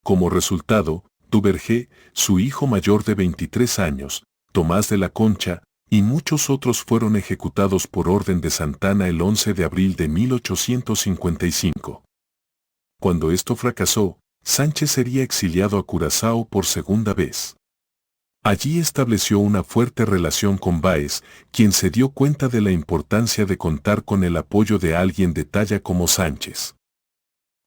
Como resultado, Duvergé, su hijo mayor de 23 años, Tomás de la Concha, y muchos otros fueron ejecutados por orden de Santana el 11 de abril de 1855. Cuando esto fracasó, Sánchez sería exiliado a Curazao por segunda vez. Allí estableció una fuerte relación con Báez, quien se dio cuenta de la importancia de contar con el apoyo de alguien de talla como Sánchez.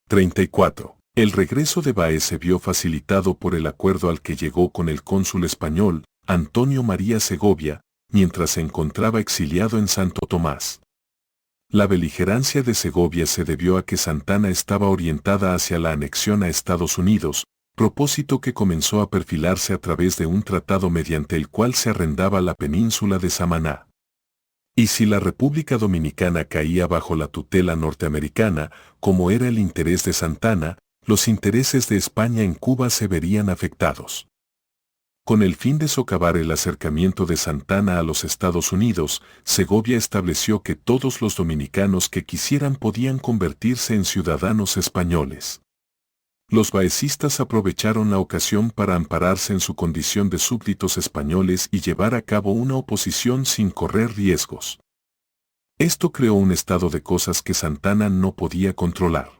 34. El regreso de Báez se vio facilitado por el acuerdo al que llegó con el cónsul español, Antonio María Segovia, mientras se encontraba exiliado en Santo Tomás. La beligerancia de Segovia se debió a que Santana estaba orientada hacia la anexión a Estados Unidos, propósito que comenzó a perfilarse a través de un tratado mediante el cual se arrendaba la península de Samaná. Y si la República Dominicana caía bajo la tutela norteamericana, como era el interés de Santana, los intereses de España en Cuba se verían afectados. Con el fin de socavar el acercamiento de Santana a los Estados Unidos, Segovia estableció que todos los dominicanos que quisieran podían convertirse en ciudadanos españoles. Los baecistas aprovecharon la ocasión para ampararse en su condición de súbditos españoles y llevar a cabo una oposición sin correr riesgos. Esto creó un estado de cosas que Santana no podía controlar.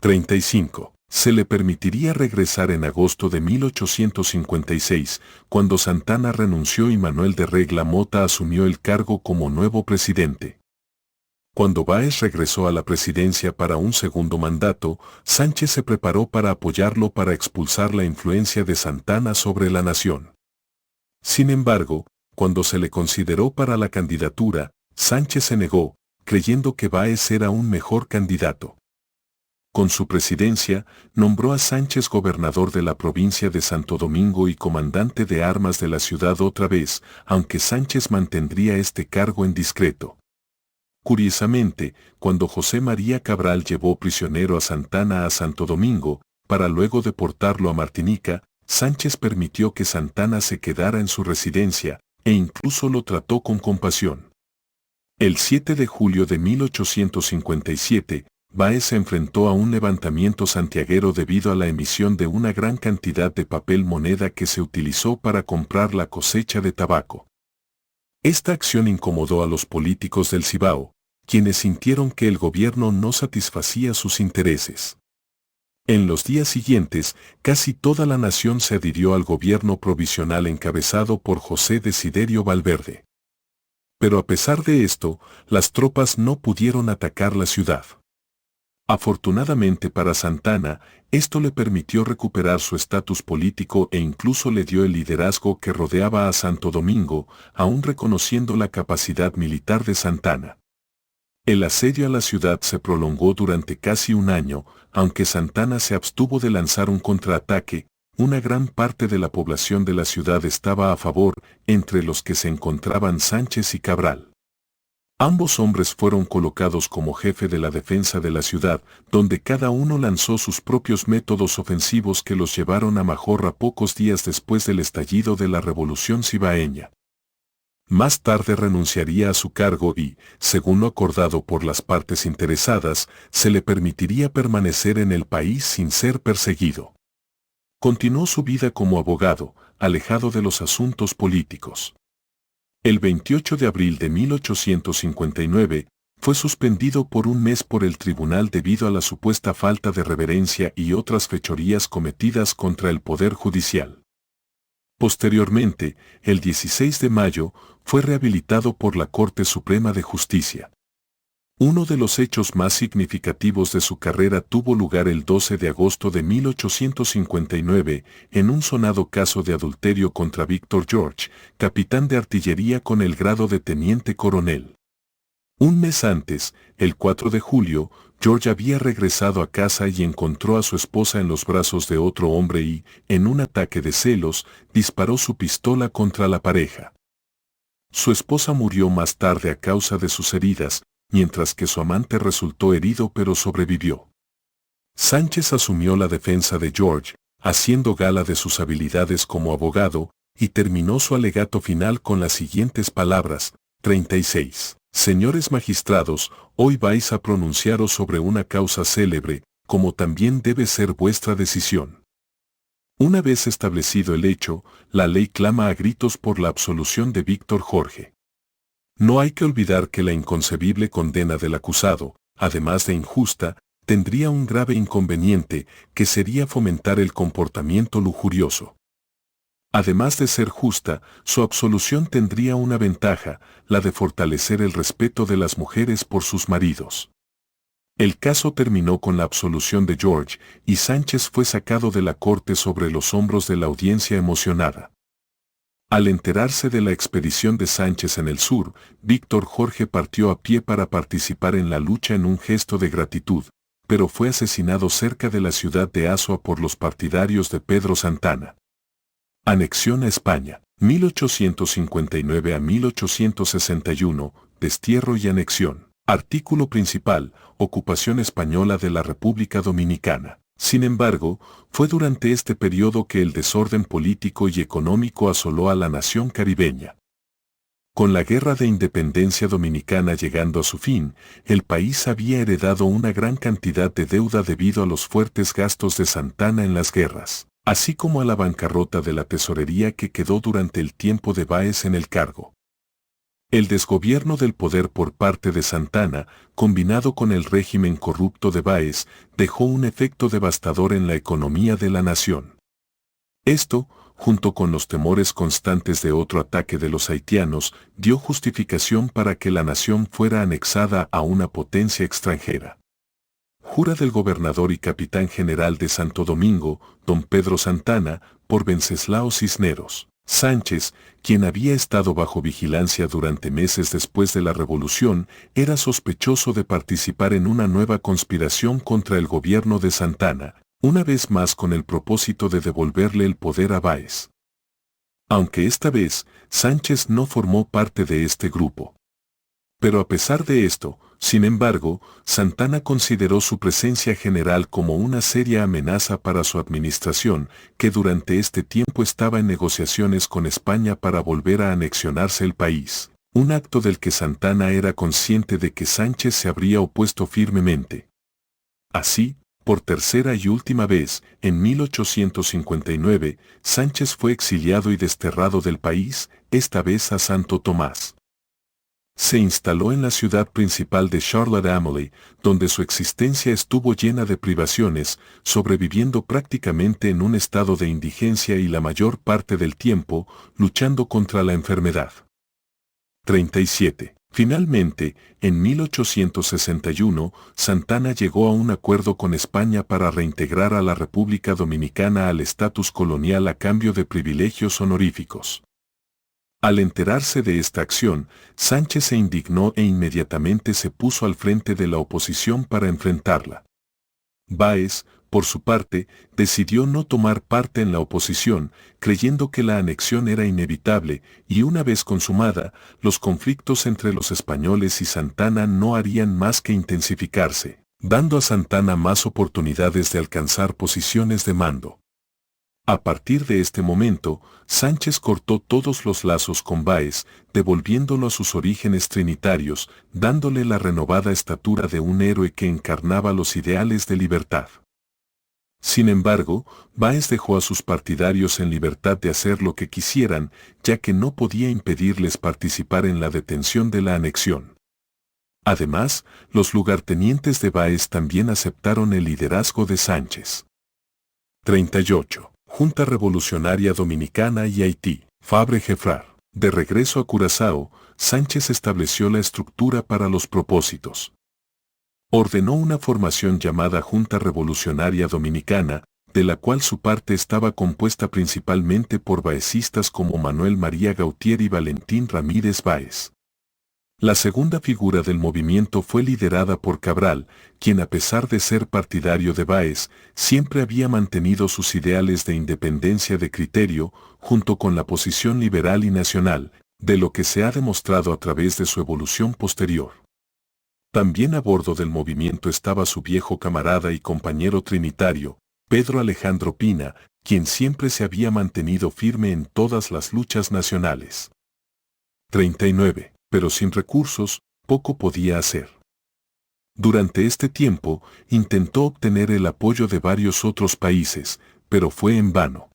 35. Se le permitiría regresar en agosto de 1856, cuando Santana renunció y Manuel de Regla Mota asumió el cargo como nuevo presidente. Cuando Báez regresó a la presidencia para un segundo mandato, Sánchez se preparó para apoyarlo para expulsar la influencia de Santana sobre la nación. Sin embargo, cuando se le consideró para la candidatura, Sánchez se negó, creyendo que Báez era un mejor candidato. Con su presidencia, nombró a Sánchez gobernador de la provincia de Santo Domingo y comandante de armas de la ciudad otra vez, aunque Sánchez mantendría este cargo en discreto. Curiosamente, cuando José María Cabral llevó prisionero a Santana a Santo Domingo, para luego deportarlo a Martinica, Sánchez permitió que Santana se quedara en su residencia, e incluso lo trató con compasión. El 7 de julio de 1857, Báez se enfrentó a un levantamiento santiaguero debido a la emisión de una gran cantidad de papel moneda que se utilizó para comprar la cosecha de tabaco. Esta acción incomodó a los políticos del Cibao, quienes sintieron que el gobierno no satisfacía sus intereses. En los días siguientes, casi toda la nación se adhirió al gobierno provisional encabezado por José Desiderio Valverde. Pero a pesar de esto, las tropas no pudieron atacar la ciudad. Afortunadamente para Santana, esto le permitió recuperar su estatus político e incluso le dio el liderazgo que rodeaba a Santo Domingo, aún reconociendo la capacidad militar de Santana. El asedio a la ciudad se prolongó durante casi un año, aunque Santana se abstuvo de lanzar un contraataque, una gran parte de la población de la ciudad estaba a favor, entre los que se encontraban Sánchez y Cabral. Ambos hombres fueron colocados como jefe de la defensa de la ciudad, donde cada uno lanzó sus propios métodos ofensivos que los llevaron a Majorra pocos días después del estallido de la Revolución Cibaeña. Más tarde renunciaría a su cargo y, según lo acordado por las partes interesadas, se le permitiría permanecer en el país sin ser perseguido. Continuó su vida como abogado, alejado de los asuntos políticos. El 28 de abril de 1859, fue suspendido por un mes por el tribunal debido a la supuesta falta de reverencia y otras fechorías cometidas contra el Poder Judicial. Posteriormente, el 16 de mayo, fue rehabilitado por la Corte Suprema de Justicia. Uno de los hechos más significativos de su carrera tuvo lugar el 12 de agosto de 1859, en un sonado caso de adulterio contra Víctor George, capitán de artillería con el grado de teniente coronel. Un mes antes, el 4 de julio, George había regresado a casa y encontró a su esposa en los brazos de otro hombre y, en un ataque de celos, disparó su pistola contra la pareja. Su esposa murió más tarde a causa de sus heridas, mientras que su amante resultó herido pero sobrevivió. Sánchez asumió la defensa de George, haciendo gala de sus habilidades como abogado, y terminó su alegato final con las siguientes palabras: 36. Señores magistrados, hoy vais a pronunciaros sobre una causa célebre, como también debe ser vuestra decisión. Una vez establecido el hecho, la ley clama a gritos por la absolución de Víctor Jorge. No hay que olvidar que la inconcebible condena del acusado, además de injusta, tendría un grave inconveniente, que sería fomentar el comportamiento lujurioso. Además de ser justa, su absolución tendría una ventaja, la de fortalecer el respeto de las mujeres por sus maridos. El caso terminó con la absolución de George, y Sánchez fue sacado de la corte sobre los hombros de la audiencia emocionada. Al enterarse de la expedición de Sánchez en el sur, Víctor Jorge partió a pie para participar en la lucha en un gesto de gratitud, pero fue asesinado cerca de la ciudad de Azua por los partidarios de Pedro Santana. Anexión a España, 1859 a 1861, destierro y anexión. Artículo principal, ocupación española de la República Dominicana. Sin embargo, fue durante este periodo que el desorden político y económico asoló a la nación caribeña. Con la Guerra de Independencia Dominicana llegando a su fin, el país había heredado una gran cantidad de deuda debido a los fuertes gastos de Santana en las guerras, así como a la bancarrota de la tesorería que quedó durante el tiempo de Báez en el cargo. El desgobierno del poder por parte de Santana, combinado con el régimen corrupto de Báez, dejó un efecto devastador en la economía de la nación. Esto, junto con los temores constantes de otro ataque de los haitianos, dio justificación para que la nación fuera anexada a una potencia extranjera. Jura del gobernador y capitán general de Santo Domingo, don Pedro Santana, por Wenceslao Cisneros Sánchez, quien había estado bajo vigilancia durante meses después de la revolución, era sospechoso de participar en una nueva conspiración contra el gobierno de Santana, una vez más con el propósito de devolverle el poder a Báez. Aunque esta vez, Sánchez no formó parte de este grupo. Pero a pesar de esto, sin embargo, Santana consideró su presencia general como una seria amenaza para su administración, que durante este tiempo estaba en negociaciones con España para volver a anexionarse el país, un acto del que Santana era consciente de que Sánchez se habría opuesto firmemente. Así, por tercera y última vez, en 1859, Sánchez fue exiliado y desterrado del país, esta vez a Santo Tomás. Se instaló en la ciudad principal de Charlotte-Amalie, donde su existencia estuvo llena de privaciones, sobreviviendo prácticamente en un estado de indigencia y la mayor parte del tiempo, luchando contra la enfermedad. 37. Finalmente, en 1861, Santana llegó a un acuerdo con España para reintegrar a la República Dominicana al estatus colonial a cambio de privilegios honoríficos. Al enterarse de esta acción, Sánchez se indignó e inmediatamente se puso al frente de la oposición para enfrentarla. Báez, por su parte, decidió no tomar parte en la oposición, creyendo que la anexión era inevitable, y una vez consumada, los conflictos entre los españoles y Santana no harían más que intensificarse, dando a Santana más oportunidades de alcanzar posiciones de mando. A partir de este momento, Sánchez cortó todos los lazos con Báez, devolviéndolo a sus orígenes trinitarios, dándole la renovada estatura de un héroe que encarnaba los ideales de libertad. Sin embargo, Báez dejó a sus partidarios en libertad de hacer lo que quisieran, ya que no podía impedirles participar en la detención de la anexión. Además, los lugartenientes de Báez también aceptaron el liderazgo de Sánchez. 38. Junta Revolucionaria Dominicana y Haití. Fabre-Gefrard. De regreso a Curazao, Sánchez estableció la estructura para los propósitos. Ordenó una formación llamada Junta Revolucionaria Dominicana, de la cual su parte estaba compuesta principalmente por baecistas como Manuel María Gautier y Valentín Ramírez Báez. La segunda figura del movimiento fue liderada por Cabral, quien a pesar de ser partidario de Báez, siempre había mantenido sus ideales de independencia de criterio, junto con la posición liberal y nacional, de lo que se ha demostrado a través de su evolución posterior. También a bordo del movimiento estaba su viejo camarada y compañero trinitario, Pedro Alejandro Pina, quien siempre se había mantenido firme en todas las luchas nacionales. 39. Pero sin recursos, poco podía hacer. Durante este tiempo, intentó obtener el apoyo de varios otros países, pero fue en vano.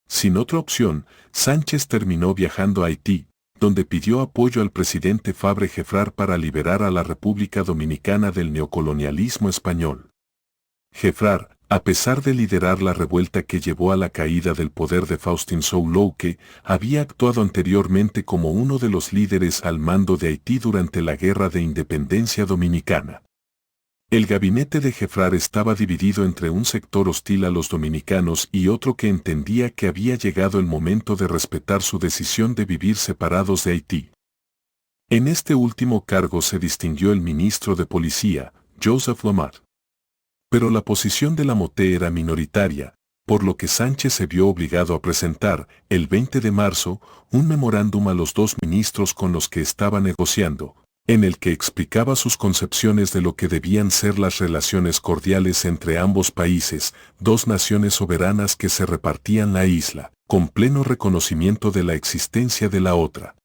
Sin otra opción, Sánchez terminó viajando a Haití, donde pidió apoyo al presidente Fabre-Gefrard para liberar a la República Dominicana del neocolonialismo español. Gefrard, a pesar de liderar la revuelta que llevó a la caída del poder de Faustin Soulouque, había actuado anteriormente como uno de los líderes al mando de Haití durante la Guerra de Independencia Dominicana. El gabinete de Gefrard estaba dividido entre un sector hostil a los dominicanos y otro que entendía que había llegado el momento de respetar su decisión de vivir separados de Haití. En este último cargo se distinguió el ministro de Policía, Joseph Lamar. Pero la posición de Lamotte era minoritaria, por lo que Sánchez se vio obligado a presentar, el 20 de marzo, un memorándum a los dos ministros con los que estaba negociando, en el que explicaba sus concepciones de lo que debían ser las relaciones cordiales entre ambos países, dos naciones soberanas que se repartían la isla, con pleno reconocimiento de la existencia de la otra.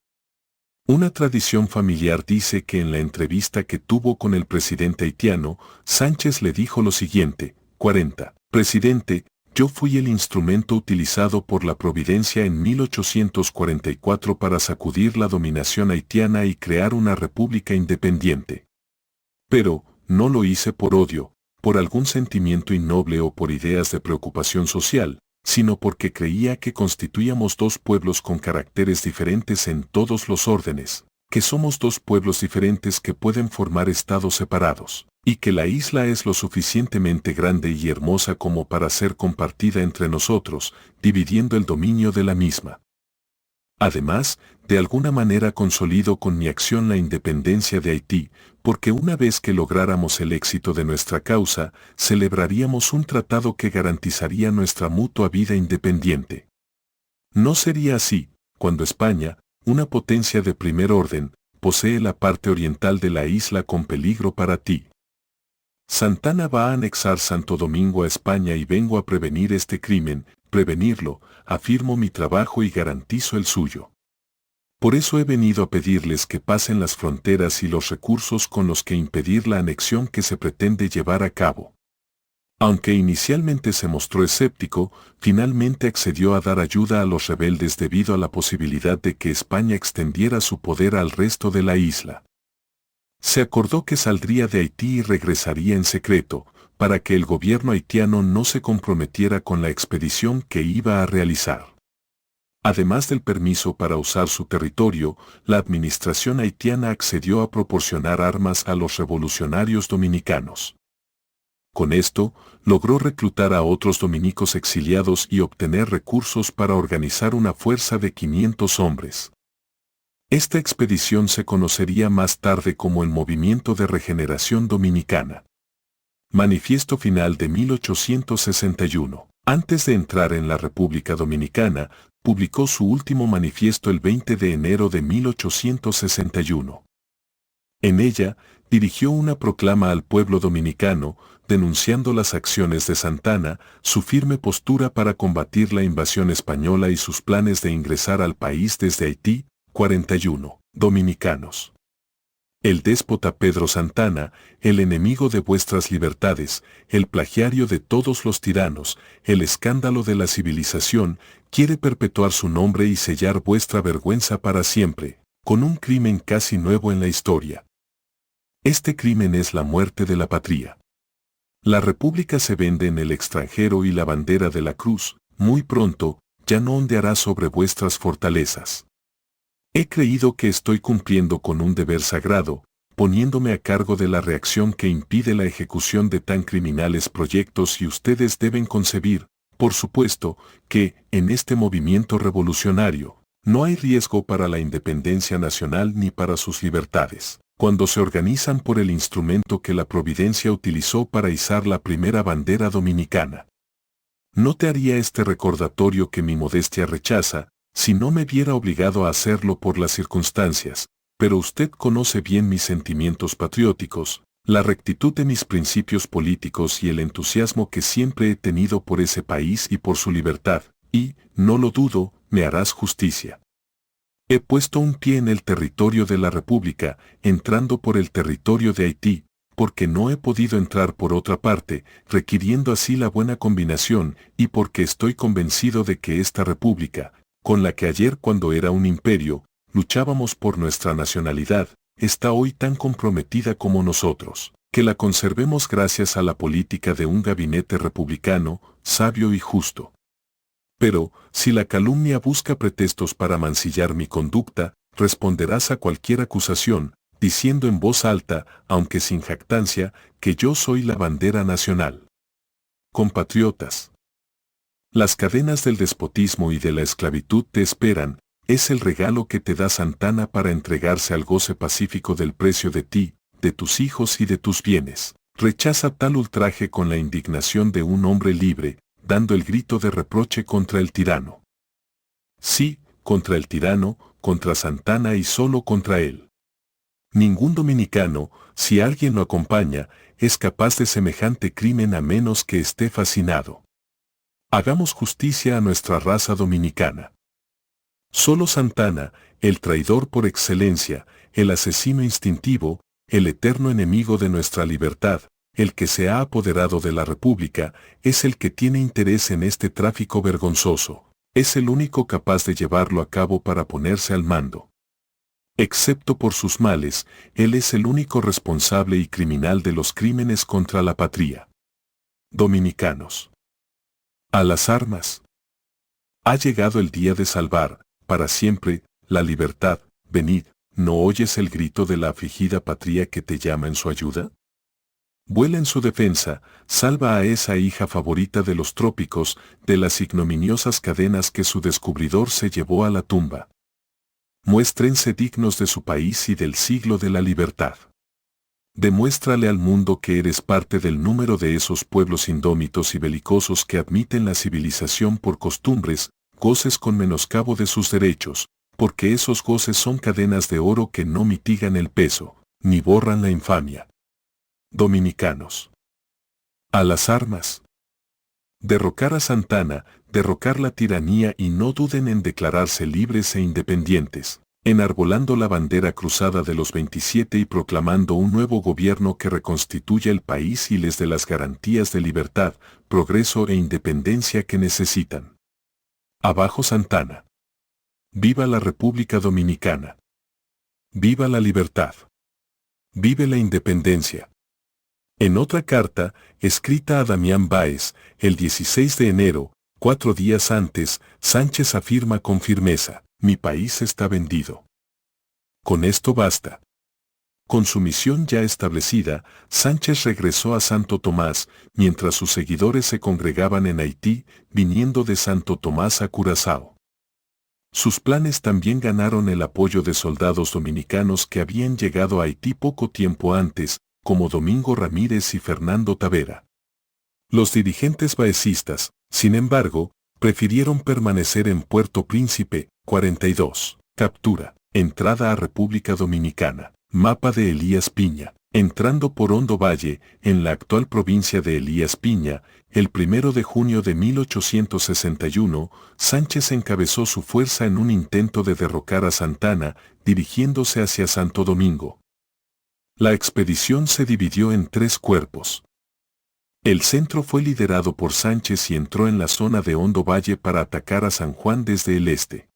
Una tradición familiar dice que en la entrevista que tuvo con el presidente haitiano, Sánchez le dijo lo siguiente: 40. Presidente, yo fui el instrumento utilizado por la Providencia en 1844 para sacudir la dominación haitiana y crear una república independiente. Pero, no lo hice por odio, por algún sentimiento innoble o por ideas de preocupación social, sino porque creía que constituíamos dos pueblos con caracteres diferentes en todos los órdenes, que somos dos pueblos diferentes que pueden formar estados separados, y que la isla es lo suficientemente grande y hermosa como para ser compartida entre nosotros, dividiendo el dominio de la misma. Además, de alguna manera consolido con mi acción la independencia de Haití, porque una vez que lográramos el éxito de nuestra causa, celebraríamos un tratado que garantizaría nuestra mutua vida independiente. No sería así, cuando España, una potencia de primer orden, posee la parte oriental de la isla con peligro para ti. Santana va a anexar Santo Domingo a España y vengo a prevenir este crimen, prevenirlo, afirmo mi trabajo y garantizo el suyo. Por eso he venido a pedirles que pasen las fronteras y los recursos con los que impedir la anexión que se pretende llevar a cabo. Aunque inicialmente se mostró escéptico, finalmente accedió a dar ayuda a los rebeldes debido a la posibilidad de que España extendiera su poder al resto de la isla. Se acordó que saldría de Haití y regresaría en secreto, para que el gobierno haitiano no se comprometiera con la expedición que iba a realizar. Además del permiso para usar su territorio, la administración haitiana accedió a proporcionar armas a los revolucionarios dominicanos. Con esto, logró reclutar a otros dominicos exiliados y obtener recursos para organizar una fuerza de 500 hombres. Esta expedición se conocería más tarde como el Movimiento de Regeneración Dominicana. Manifiesto final de 1861. Antes de entrar en la República Dominicana, publicó su último manifiesto el 20 de enero de 1861. En ella, dirigió una proclama al pueblo dominicano, denunciando las acciones de Santana, su firme postura para combatir la invasión española y sus planes de ingresar al país desde Haití. 41. Dominicanos. El déspota Pedro Santana, el enemigo de vuestras libertades, el plagiario de todos los tiranos, el escándalo de la civilización, quiere perpetuar su nombre y sellar vuestra vergüenza para siempre, con un crimen casi nuevo en la historia. Este crimen es la muerte de la patria. La República se vende en el extranjero y la bandera de la cruz, muy pronto, ya no ondeará sobre vuestras fortalezas. He creído que estoy cumpliendo con un deber sagrado, poniéndome a cargo de la reacción que impide la ejecución de tan criminales proyectos y ustedes deben concebir, por supuesto, que, en este movimiento revolucionario, no hay riesgo para la independencia nacional ni para sus libertades, cuando se organizan por el instrumento que la Providencia utilizó para izar la primera bandera dominicana. No te haría este recordatorio que mi modestia rechaza, si no me viera obligado a hacerlo por las circunstancias, pero usted conoce bien mis sentimientos patrióticos, la rectitud de mis principios políticos y el entusiasmo que siempre he tenido por ese país y por su libertad, y, no lo dudo, me harás justicia. He puesto un pie en el territorio de la República, entrando por el territorio de Haití, porque no he podido entrar por otra parte, requiriendo así la buena combinación, y porque estoy convencido de que esta República, con la que ayer cuando era un imperio, luchábamos por nuestra nacionalidad, está hoy tan comprometida como nosotros, que la conservemos gracias a la política de un gabinete republicano, sabio y justo. Pero, si la calumnia busca pretextos para mancillar mi conducta, responderás a cualquier acusación, diciendo en voz alta, aunque sin jactancia, que yo soy la bandera nacional. Compatriotas. Las cadenas del despotismo y de la esclavitud te esperan, es el regalo que te da Santana para entregarse al goce pacífico del precio de ti, de tus hijos y de tus bienes. Rechaza tal ultraje con la indignación de un hombre libre, dando el grito de reproche contra el tirano. Sí, contra el tirano, contra Santana y solo contra él. Ningún dominicano, si alguien lo acompaña, es capaz de semejante crimen a menos que esté fascinado. Hagamos justicia a nuestra raza dominicana. Solo Santana, el traidor por excelencia, el asesino instintivo, el eterno enemigo de nuestra libertad, el que se ha apoderado de la República, es el que tiene interés en este tráfico vergonzoso, es el único capaz de llevarlo a cabo para ponerse al mando. Excepto por sus males, él es el único responsable y criminal de los crímenes contra la patria. Dominicanos. A las armas. Ha llegado el día de salvar, para siempre, la libertad. Venid, ¿no oyes el grito de la afligida patria que te llama en su ayuda? Vuela en su defensa, salva a esa hija favorita de los trópicos, de las ignominiosas cadenas que su descubridor se llevó a la tumba. Muéstrense dignos de su país y del siglo de la libertad. Demuéstrale al mundo que eres parte del número de esos pueblos indómitos y belicosos que admiten la civilización por costumbres, goces con menoscabo de sus derechos, porque esos goces son cadenas de oro que no mitigan el peso, ni borran la infamia. Dominicanos. A las armas. Derrocar a Santana, derrocar la tiranía y no duden en declararse libres e independientes, enarbolando la bandera cruzada de los 27 y proclamando un nuevo gobierno que reconstituya el país y les dé las garantías de libertad, progreso e independencia que necesitan. Abajo Santana. Viva la República Dominicana. Viva la libertad. Vive la independencia. En otra carta, escrita a Damián Báez, el 16 de enero, 4 días antes, Sánchez afirma con firmeza: mi país está vendido. Con esto basta. Con su misión ya establecida, Sánchez regresó a Santo Tomás, mientras sus seguidores se congregaban en Haití, viniendo de Santo Tomás a Curazao. Sus planes también ganaron el apoyo de soldados dominicanos que habían llegado a Haití poco tiempo antes, como Domingo Ramírez y Fernando Tavera. Los dirigentes baecistas, sin embargo, prefirieron permanecer en Puerto Príncipe. 42. Captura. Entrada a República Dominicana. Mapa de Elías Piña. Entrando por Hondo Valle, en la actual provincia de Elías Piña, el 1 de junio de 1861, Sánchez encabezó su fuerza en un intento de derrocar a Santana, dirigiéndose hacia Santo Domingo. La expedición se dividió en 3 cuerpos. El centro fue liderado por Sánchez y entró en la zona de Hondo Valle para atacar a San Juan desde el este.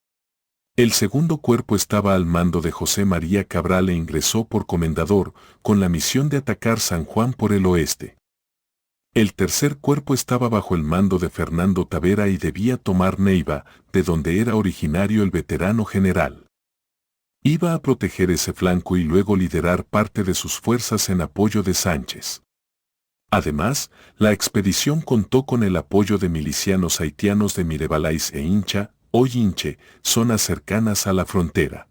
El segundo cuerpo estaba al mando de José María Cabral e ingresó por comendador, con la misión de atacar San Juan por el oeste. El tercer cuerpo estaba bajo el mando de Fernando Tavera y debía tomar Neiva, de donde era originario el veterano general. Iba a proteger ese flanco y luego liderar parte de sus fuerzas en apoyo de Sánchez. Además, la expedición contó con el apoyo de milicianos haitianos de Mirebalais e Hincha, o Hinche, zonas cercanas a la frontera.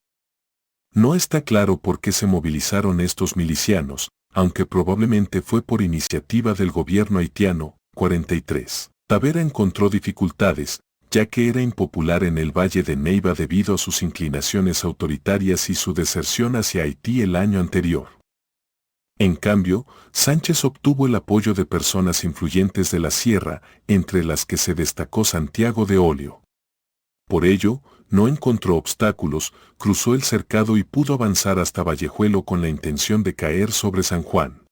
No está claro por qué se movilizaron estos milicianos, aunque probablemente fue por iniciativa del gobierno haitiano. 43. Tavera encontró dificultades, ya que era impopular en el Valle de Neiva debido a sus inclinaciones autoritarias y su deserción hacia Haití el año anterior. En cambio, Sánchez obtuvo el apoyo de personas influyentes de la sierra, entre las que se destacó Santiago de Olio. Por ello, no encontró obstáculos, cruzó el cercado y pudo avanzar hasta Vallejuelo con la intención de caer sobre San Juan.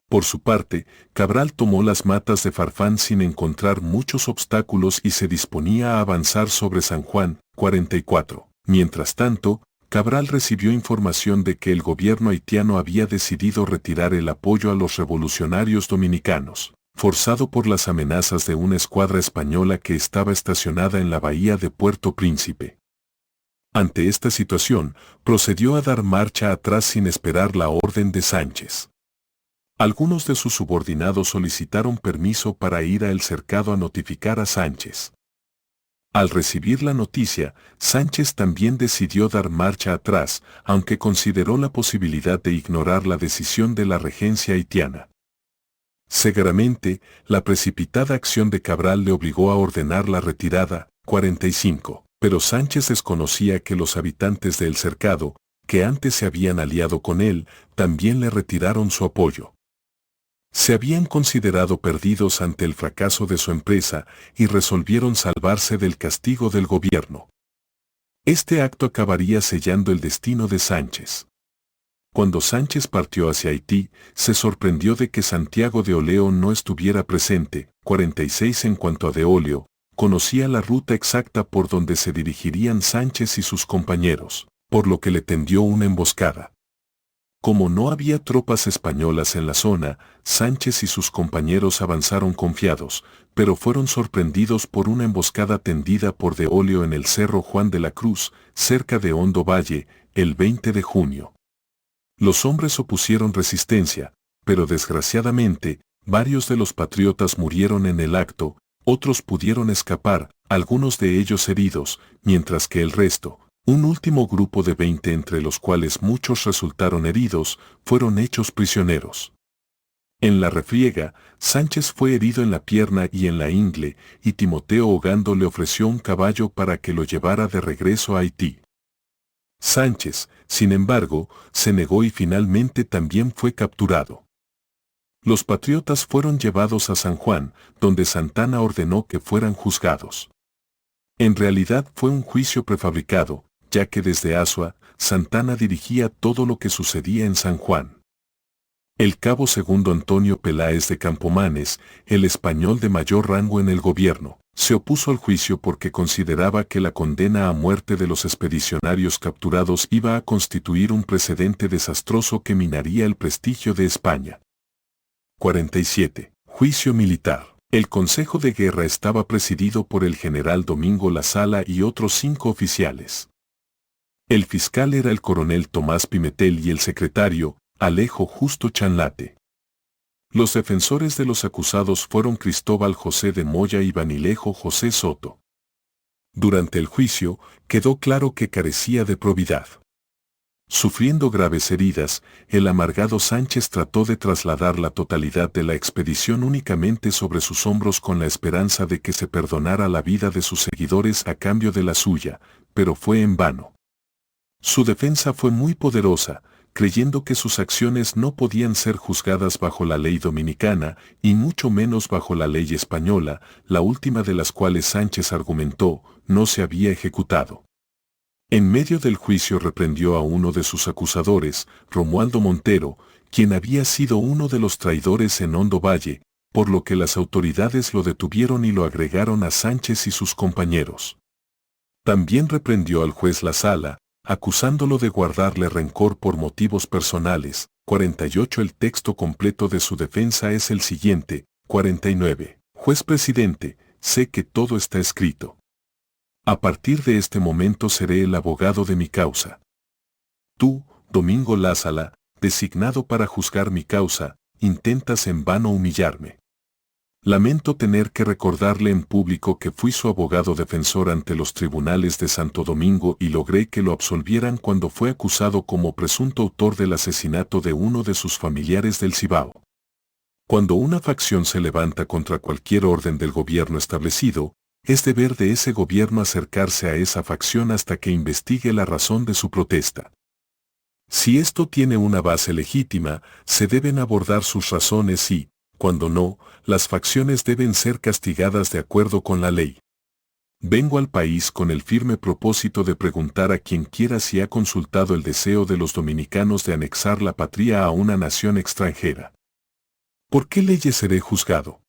Por su parte, Cabral tomó las matas de Farfán sin encontrar muchos obstáculos y se disponía a avanzar sobre San Juan. 44. Mientras tanto, Cabral recibió información de que el gobierno haitiano había decidido retirar el apoyo a los revolucionarios dominicanos, forzado por las amenazas de una escuadra española que estaba estacionada en la bahía de Puerto Príncipe. Ante esta situación, procedió a dar marcha atrás sin esperar la orden de Sánchez. Algunos de sus subordinados solicitaron permiso para ir a El Cercado a notificar a Sánchez. Al recibir la noticia, Sánchez también decidió dar marcha atrás, aunque consideró la posibilidad de ignorar la decisión de la regencia haitiana. Seguramente, la precipitada acción de Cabral le obligó a ordenar la retirada. 45. Pero Sánchez desconocía que los habitantes de El Cercado, que antes se habían aliado con él, también le retiraron su apoyo. Se habían considerado perdidos ante el fracaso de su empresa y resolvieron salvarse del castigo del gobierno. Este acto acabaría sellando el destino de Sánchez. Cuando Sánchez partió hacia Haití, se sorprendió de que Santiago de Oleo no estuviera presente. 46. En cuanto a de Oleo, conocía la ruta exacta por donde se dirigirían Sánchez y sus compañeros, por lo que le tendió una emboscada. Como no había tropas españolas en la zona, Sánchez y sus compañeros avanzaron confiados, pero fueron sorprendidos por una emboscada tendida por de Oleo en el Cerro Juan de la Cruz, cerca de Hondo Valle, el 20 de junio. Los hombres opusieron resistencia, pero desgraciadamente, varios de los patriotas murieron en el acto, otros pudieron escapar, algunos de ellos heridos, mientras que el resto, un último grupo de 20 entre los cuales muchos resultaron heridos, fueron hechos prisioneros. En la refriega, Sánchez fue herido en la pierna y en la ingle, y Timoteo Ogando le ofreció un caballo para que lo llevara de regreso a Haití. Sánchez, sin embargo, se negó y finalmente también fue capturado. Los patriotas fueron llevados a San Juan, donde Santana ordenó que fueran juzgados. En realidad fue un juicio prefabricado, ya que desde Azua, Santana dirigía todo lo que sucedía en San Juan. El cabo segundo Antonio Peláez de Campomanes, el español de mayor rango en el gobierno, se opuso al juicio porque consideraba que la condena a muerte de los expedicionarios capturados iba a constituir un precedente desastroso que minaría el prestigio de España. 47. Juicio militar. El Consejo de Guerra estaba presidido por el general Domingo La Sala y otros 5 oficiales. El fiscal era el coronel Tomás Pimentel y el secretario, Alejo Justo Chanlate. Los defensores de los acusados fueron Cristóbal José de Moya y Vanilejo José Soto. Durante el juicio, quedó claro que carecía de probidad. Sufriendo graves heridas, el amargado Sánchez trató de trasladar la totalidad de la expedición únicamente sobre sus hombros con la esperanza de que se perdonara la vida de sus seguidores a cambio de la suya, pero fue en vano. Su defensa fue muy poderosa, creyendo que sus acciones no podían ser juzgadas bajo la ley dominicana y mucho menos bajo la ley española, la última de las cuales Sánchez argumentó no se había ejecutado. En medio del juicio reprendió a uno de sus acusadores, Romualdo Montero, quien había sido uno de los traidores en Hondo Valle, por lo que las autoridades lo detuvieron y lo agregaron a Sánchez y sus compañeros. También reprendió al juez La Sala, acusándolo de guardarle rencor por motivos personales. 48. El texto completo de su defensa es el siguiente. 49. Juez presidente, sé que todo está escrito. A partir de este momento seré el abogado de mi causa. Tú, Domingo Lázala, designado para juzgar mi causa, intentas en vano humillarme. Lamento tener que recordarle en público que fui su abogado defensor ante los tribunales de Santo Domingo y logré que lo absolvieran cuando fue acusado como presunto autor del asesinato de uno de sus familiares del Cibao. Cuando una facción se levanta contra cualquier orden del gobierno establecido, es deber de ese gobierno acercarse a esa facción hasta que investigue la razón de su protesta. Si esto tiene una base legítima, se deben abordar sus razones y, cuando no, las facciones deben ser castigadas de acuerdo con la ley. Vengo al país con el firme propósito de preguntar a quien quiera si ha consultado el deseo de los dominicanos de anexar la patria a una nación extranjera. ¿Por qué leyes seré juzgado?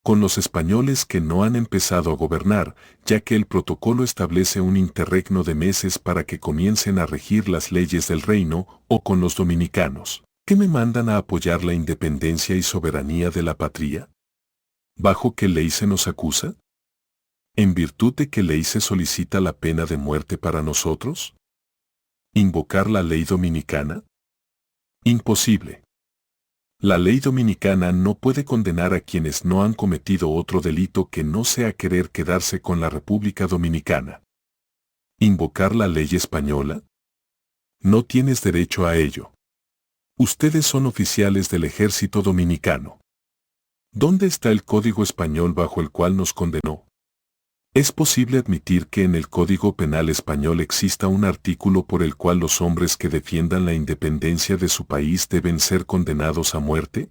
Con los españoles que no han empezado a gobernar, ya que el protocolo establece un interregno de meses para que comiencen a regir las leyes del reino, o con los dominicanos, que me mandan a apoyar la independencia y soberanía de la patria. ¿Bajo qué ley se nos acusa? ¿En virtud de qué ley se solicita la pena de muerte para nosotros? ¿Invocar la ley dominicana? Imposible. La ley dominicana no puede condenar a quienes no han cometido otro delito que no sea querer quedarse con la República Dominicana. ¿Invocar la ley española? No tienes derecho a ello. Ustedes son oficiales del ejército dominicano. ¿Dónde está el Código español bajo el cual nos condenó? ¿Es posible admitir que en el Código Penal español exista un artículo por el cual los hombres que defiendan la independencia de su país deben ser condenados a muerte?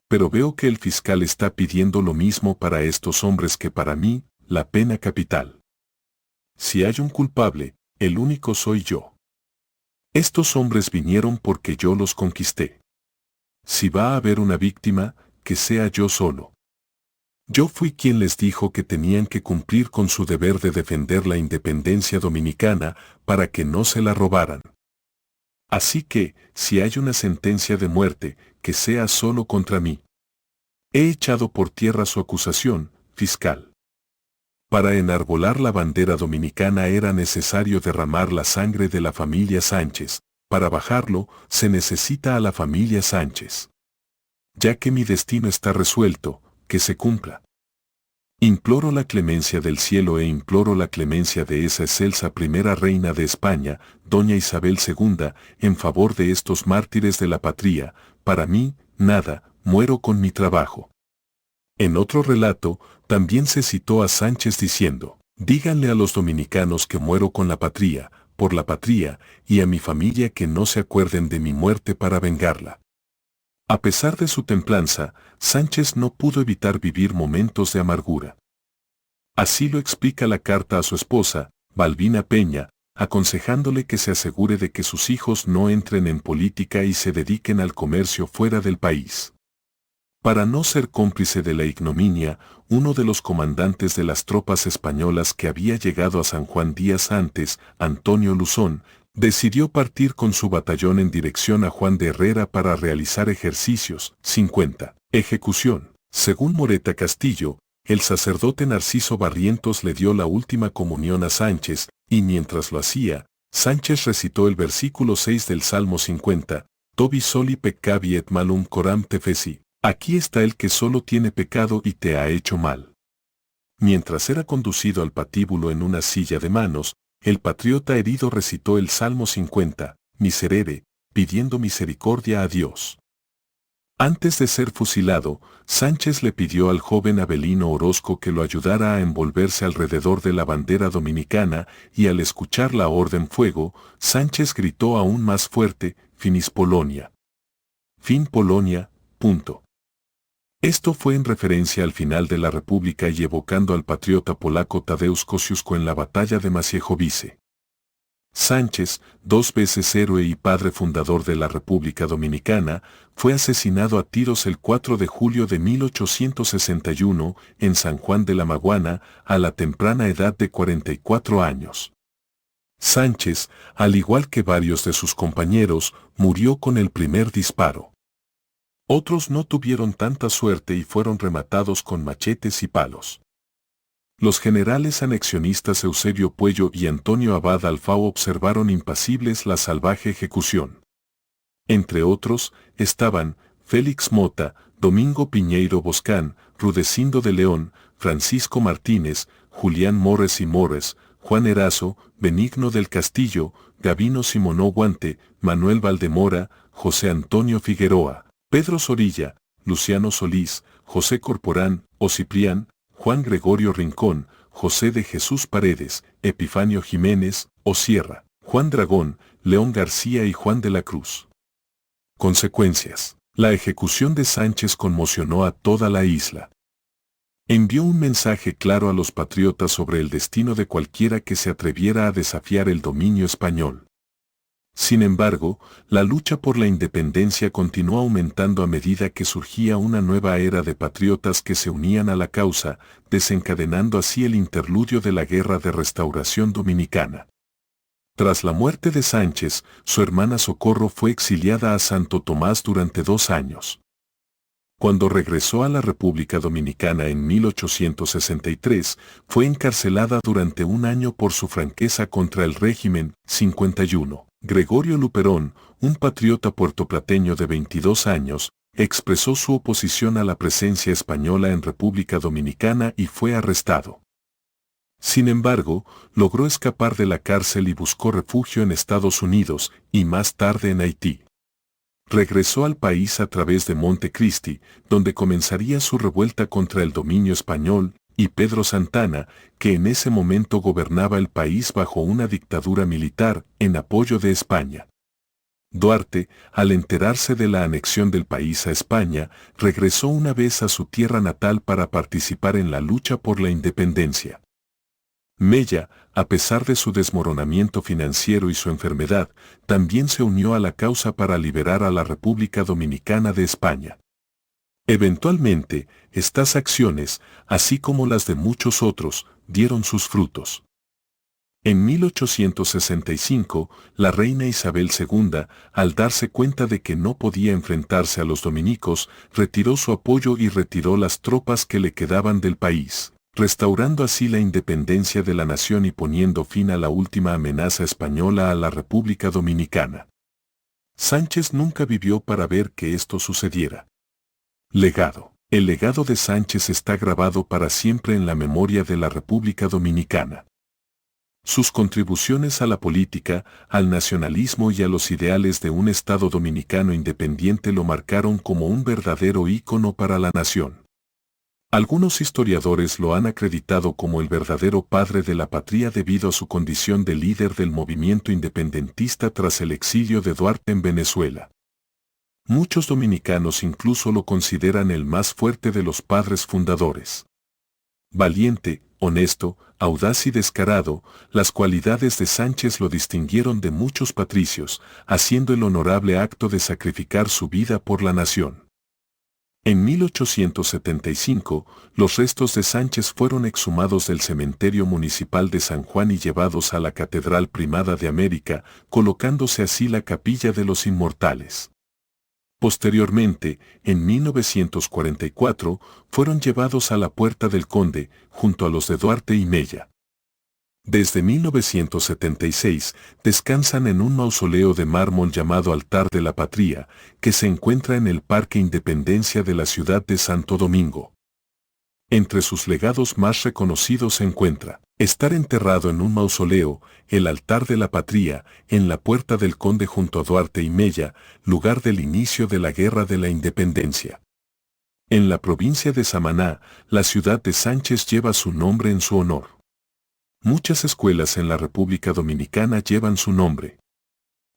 Pero veo que el fiscal está pidiendo lo mismo para estos hombres que para mí, la pena capital. Si hay un culpable, el único soy yo. Estos hombres vinieron porque yo los conquisté. Si va a haber una víctima, que sea yo solo. Yo fui quien les dijo que tenían que cumplir con su deber de defender la independencia dominicana para que no se la robaran. Así que, si hay una sentencia de muerte, que sea solo contra mí. He echado por tierra su acusación, fiscal. Para enarbolar la bandera dominicana era necesario derramar la sangre de la familia Sánchez, para bajarlo se necesita a la familia Sánchez. Ya que mi destino está resuelto, que se cumpla. Imploro la clemencia del cielo e imploro la clemencia de esa excelsa primera reina de España, doña Isabel II, en favor de estos mártires de la patria. Para mí, nada, muero con mi trabajo. En otro relato, también se citó a Sánchez diciendo, díganle a los dominicanos que muero con la patria, por la patria, y a mi familia que no se acuerden de mi muerte para vengarla. A pesar de su templanza, Sánchez no pudo evitar vivir momentos de amargura. Así lo explica la carta a su esposa, Balbina Peña, aconsejándole que se asegure de que sus hijos no entren en política y se dediquen al comercio fuera del país. Para no ser cómplice de la ignominia, uno de los comandantes de las tropas españolas que había llegado a San Juan días antes, Antonio Luzón, decidió partir con su batallón en dirección a Juan de Herrera para realizar ejercicios. 50. Ejecución. Según Moreta Castillo, el sacerdote Narciso Barrientos le dio la última comunión a Sánchez, y mientras lo hacía, Sánchez recitó el versículo 6 del Salmo 50, Tobi soli peccavi et malum coram te feci. Aquí está el que solo tiene pecado y te ha hecho mal. Mientras era conducido al patíbulo en una silla de manos, el patriota herido recitó el Salmo 50, miserere, pidiendo misericordia a Dios. Antes de ser fusilado, Sánchez le pidió al joven Avelino Orozco que lo ayudara a envolverse alrededor de la bandera dominicana y al escuchar la orden fuego, Sánchez gritó aún más fuerte, Finis Polonia. Fin Polonia, punto. Esto fue en referencia al final de la República y evocando al patriota polaco Tadeusz Kościuszko en la batalla de Maciejowice. Sánchez, 2 veces héroe y padre fundador de la República Dominicana, fue asesinado a tiros el 4 de julio de 1861 en San Juan de la Maguana, a la temprana edad de 44 años. Sánchez, al igual que varios de sus compañeros, murió con el primer disparo. Otros no tuvieron tanta suerte y fueron rematados con machetes y palos. Los generales anexionistas Eusebio Puello y Antonio Abad Alfao observaron impasibles la salvaje ejecución. Entre otros, estaban Félix Mota, Domingo Piñeiro Boscán, Rudecindo de León, Francisco Martínez, Julián Morres y Morres, Juan Erazo, Benigno del Castillo, Gavino Simonó Guante, Manuel Valdemora, José Antonio Figueroa, Pedro Zorilla, Luciano Solís, José Corporán, o Ciprián, Juan Gregorio Rincón, José de Jesús Paredes, Epifanio Jiménez, o Sierra, Juan Dragón, León García y Juan de la Cruz. Consecuencias. La ejecución de Sánchez conmocionó a toda la isla. Envió un mensaje claro a los patriotas sobre el destino de cualquiera que se atreviera a desafiar el dominio español. Sin embargo, la lucha por la independencia continuó aumentando a medida que surgía una nueva era de patriotas que se unían a la causa, desencadenando así el interludio de la Guerra de Restauración Dominicana. Tras la muerte de Sánchez, su hermana Socorro fue exiliada a Santo Tomás durante 2 años. Cuando regresó a la República Dominicana en 1863, fue encarcelada durante 1 año por su franqueza contra el régimen. 51. Gregorio Luperón, un patriota puertoplateño de 22 años, expresó su oposición a la presencia española en República Dominicana y fue arrestado. Sin embargo, logró escapar de la cárcel y buscó refugio en Estados Unidos y más tarde en Haití. Regresó al país a través de Montecristi, donde comenzaría su revuelta contra el dominio español, y Pedro Santana, que en ese momento gobernaba el país bajo una dictadura militar, en apoyo de España. Duarte, al enterarse de la anexión del país a España, regresó una vez a su tierra natal para participar en la lucha por la independencia. Mella, a pesar de su desmoronamiento financiero y su enfermedad, también se unió a la causa para liberar a la República Dominicana de España. Eventualmente, estas acciones, así como las de muchos otros, dieron sus frutos. En 1865, la reina Isabel II, al darse cuenta de que no podía enfrentarse a los dominicos, retiró su apoyo y retiró las tropas que le quedaban del país, restaurando así la independencia de la nación y poniendo fin a la última amenaza española a la República Dominicana. Sánchez nunca vivió para ver que esto sucediera. Legado. El legado de Sánchez está grabado para siempre en la memoria de la República Dominicana. Sus contribuciones a la política, al nacionalismo y a los ideales de un Estado dominicano independiente lo marcaron como un verdadero ícono para la nación. Algunos historiadores lo han acreditado como el verdadero padre de la patria debido a su condición de líder del movimiento independentista tras el exilio de Duarte en Venezuela. Muchos dominicanos incluso lo consideran el más fuerte de los padres fundadores. Valiente, honesto, audaz y descarado, las cualidades de Sánchez lo distinguieron de muchos patricios, haciendo el honorable acto de sacrificar su vida por la nación. En 1875, los restos de Sánchez fueron exhumados del cementerio municipal de San Juan y llevados a la Catedral Primada de América, colocándose así la Capilla de los Inmortales. Posteriormente, en 1944, fueron llevados a la Puerta del Conde, junto a los de Duarte y Mella. Desde 1976, descansan en un mausoleo de mármol llamado Altar de la Patria, que se encuentra en el Parque Independencia de la ciudad de Santo Domingo. Entre sus legados más reconocidos se encuentra Estar enterrado en un mausoleo, el altar de la patria, en la Puerta del Conde junto a Duarte y Mella, lugar del inicio de la Guerra de la Independencia. En la provincia de Samaná, la ciudad de Sánchez lleva su nombre en su honor. Muchas escuelas en la República Dominicana llevan su nombre.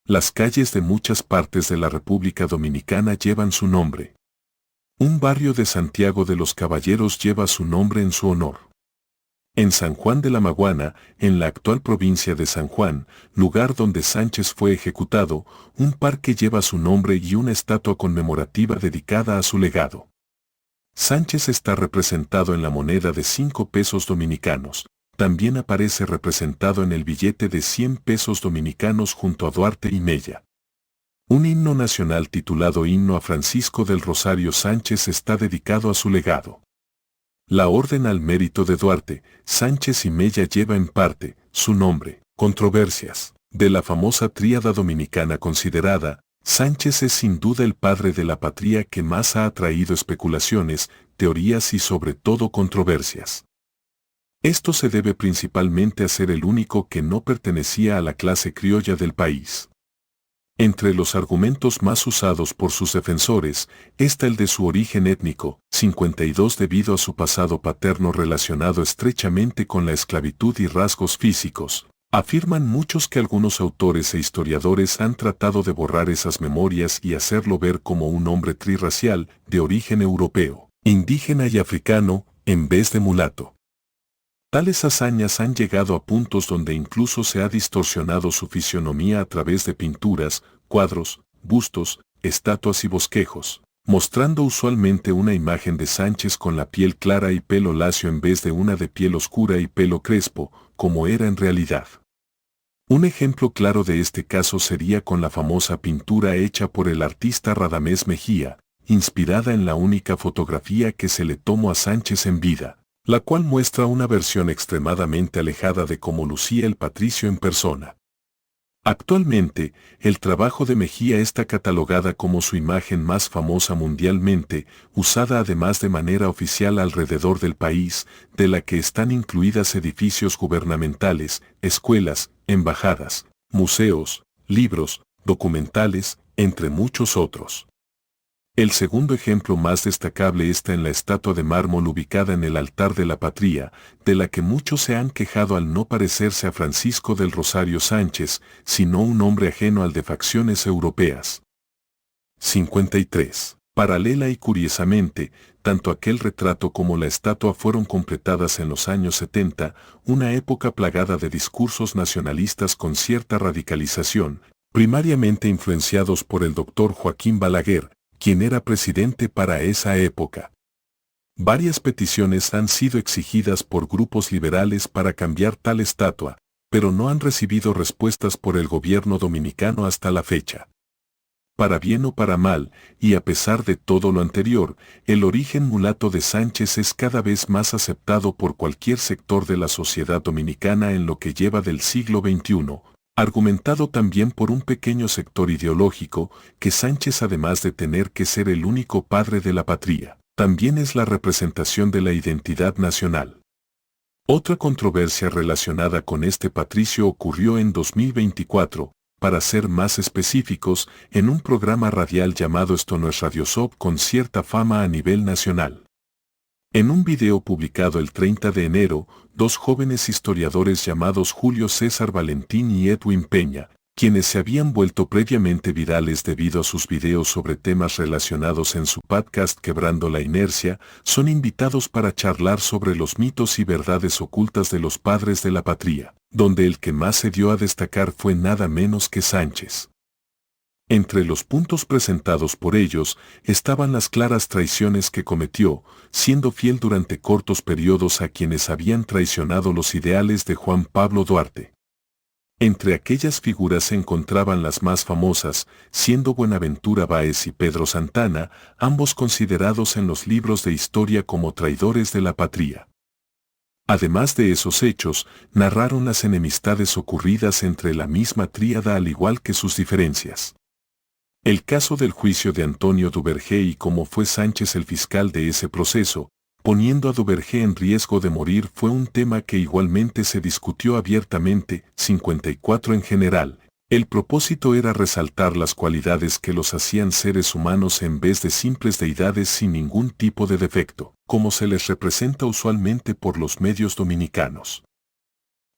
Las calles de muchas partes de la República Dominicana llevan su nombre. Un barrio de Santiago de los Caballeros lleva su nombre en su honor. En San Juan de la Maguana, en la actual provincia de San Juan, lugar donde Sánchez fue ejecutado, un parque lleva su nombre y una estatua conmemorativa dedicada a su legado. Sánchez está representado en la moneda de 5 pesos dominicanos. También aparece representado en el billete de 100 pesos dominicanos junto a Duarte y Mella. Un himno nacional titulado Himno a Francisco del Rosario Sánchez está dedicado a su legado. La Orden al Mérito de Duarte, Sánchez y Mella lleva en parte su nombre. Controversias. De la famosa tríada dominicana considerada, Sánchez es sin duda el padre de la patria que más ha atraído especulaciones, teorías y sobre todo controversias. Esto se debe principalmente a ser el único que no pertenecía a la clase criolla del país. Entre los argumentos más usados por sus defensores está el de su origen étnico, 52 debido a su pasado paterno relacionado estrechamente con la esclavitud y rasgos físicos. Afirman muchos que algunos autores e historiadores han tratado de borrar esas memorias y hacerlo ver como un hombre trirracial, de origen europeo, indígena y africano, en vez de mulato. Tales hazañas han llegado a puntos donde incluso se ha distorsionado su fisionomía a través de pinturas, cuadros, bustos, estatuas y bosquejos, mostrando usualmente una imagen de Sánchez con la piel clara y pelo lacio en vez de una de piel oscura y pelo crespo, como era en realidad. Un ejemplo claro de este caso sería con la famosa pintura hecha por el artista Radamés Mejía, inspirada en la única fotografía que se le tomó a Sánchez en vida, la cual muestra una versión extremadamente alejada de cómo lucía el patricio en persona. Actualmente, el trabajo de Mejía está catalogada como su imagen más famosa mundialmente, usada además de manera oficial alrededor del país, de la que están incluidas edificios gubernamentales, escuelas, embajadas, museos, libros, documentales, entre muchos otros. El segundo ejemplo más destacable está en la estatua de mármol ubicada en el altar de la patria, de la que muchos se han quejado al no parecerse a Francisco del Rosario Sánchez, sino un hombre ajeno al de facciones europeas. 53. Paralela y curiosamente, tanto aquel retrato como la estatua fueron completadas en los años 70, una época plagada de discursos nacionalistas con cierta radicalización, primariamente influenciados por el doctor Joaquín Balaguer, quien era presidente para esa época. Varias peticiones han sido exigidas por grupos liberales para cambiar tal estatua, pero no han recibido respuestas por el gobierno dominicano hasta la fecha. Para bien o para mal, y a pesar de todo lo anterior, el origen mulato de Sánchez es cada vez más aceptado por cualquier sector de la sociedad dominicana en lo que lleva del siglo XXI, argumentado también por un pequeño sector ideológico, que Sánchez además de tener que ser el único padre de la patria, también es la representación de la identidad nacional. Otra controversia relacionada con este patricio ocurrió en 2024, para ser más específicos, en un programa radial llamado Esto no es Radiosop con cierta fama a nivel nacional. En un video publicado el 30 de enero, dos jóvenes historiadores llamados Julio César Valentín y Edwin Peña, quienes se habían vuelto previamente virales debido a sus videos sobre temas relacionados en su podcast Quebrando la Inercia, son invitados para charlar sobre los mitos y verdades ocultas de los padres de la patria, donde el que más se dio a destacar fue nada menos que Sánchez. Entre los puntos presentados por ellos estaban las claras traiciones que cometió, siendo fiel durante cortos periodos a quienes habían traicionado los ideales de Juan Pablo Duarte. Entre aquellas figuras se encontraban las más famosas, siendo Buenaventura Báez y Pedro Santana, ambos considerados en los libros de historia como traidores de la patria. Además de esos hechos, narraron las enemistades ocurridas entre la misma tríada al igual que sus diferencias. El caso del juicio de Antonio Duvergé y cómo fue Sánchez el fiscal de ese proceso, poniendo a Duvergé en riesgo de morir fue un tema que igualmente se discutió abiertamente. 54 en general. El propósito era resaltar las cualidades que los hacían seres humanos en vez de simples deidades sin ningún tipo de defecto, como se les representa usualmente por los medios dominicanos.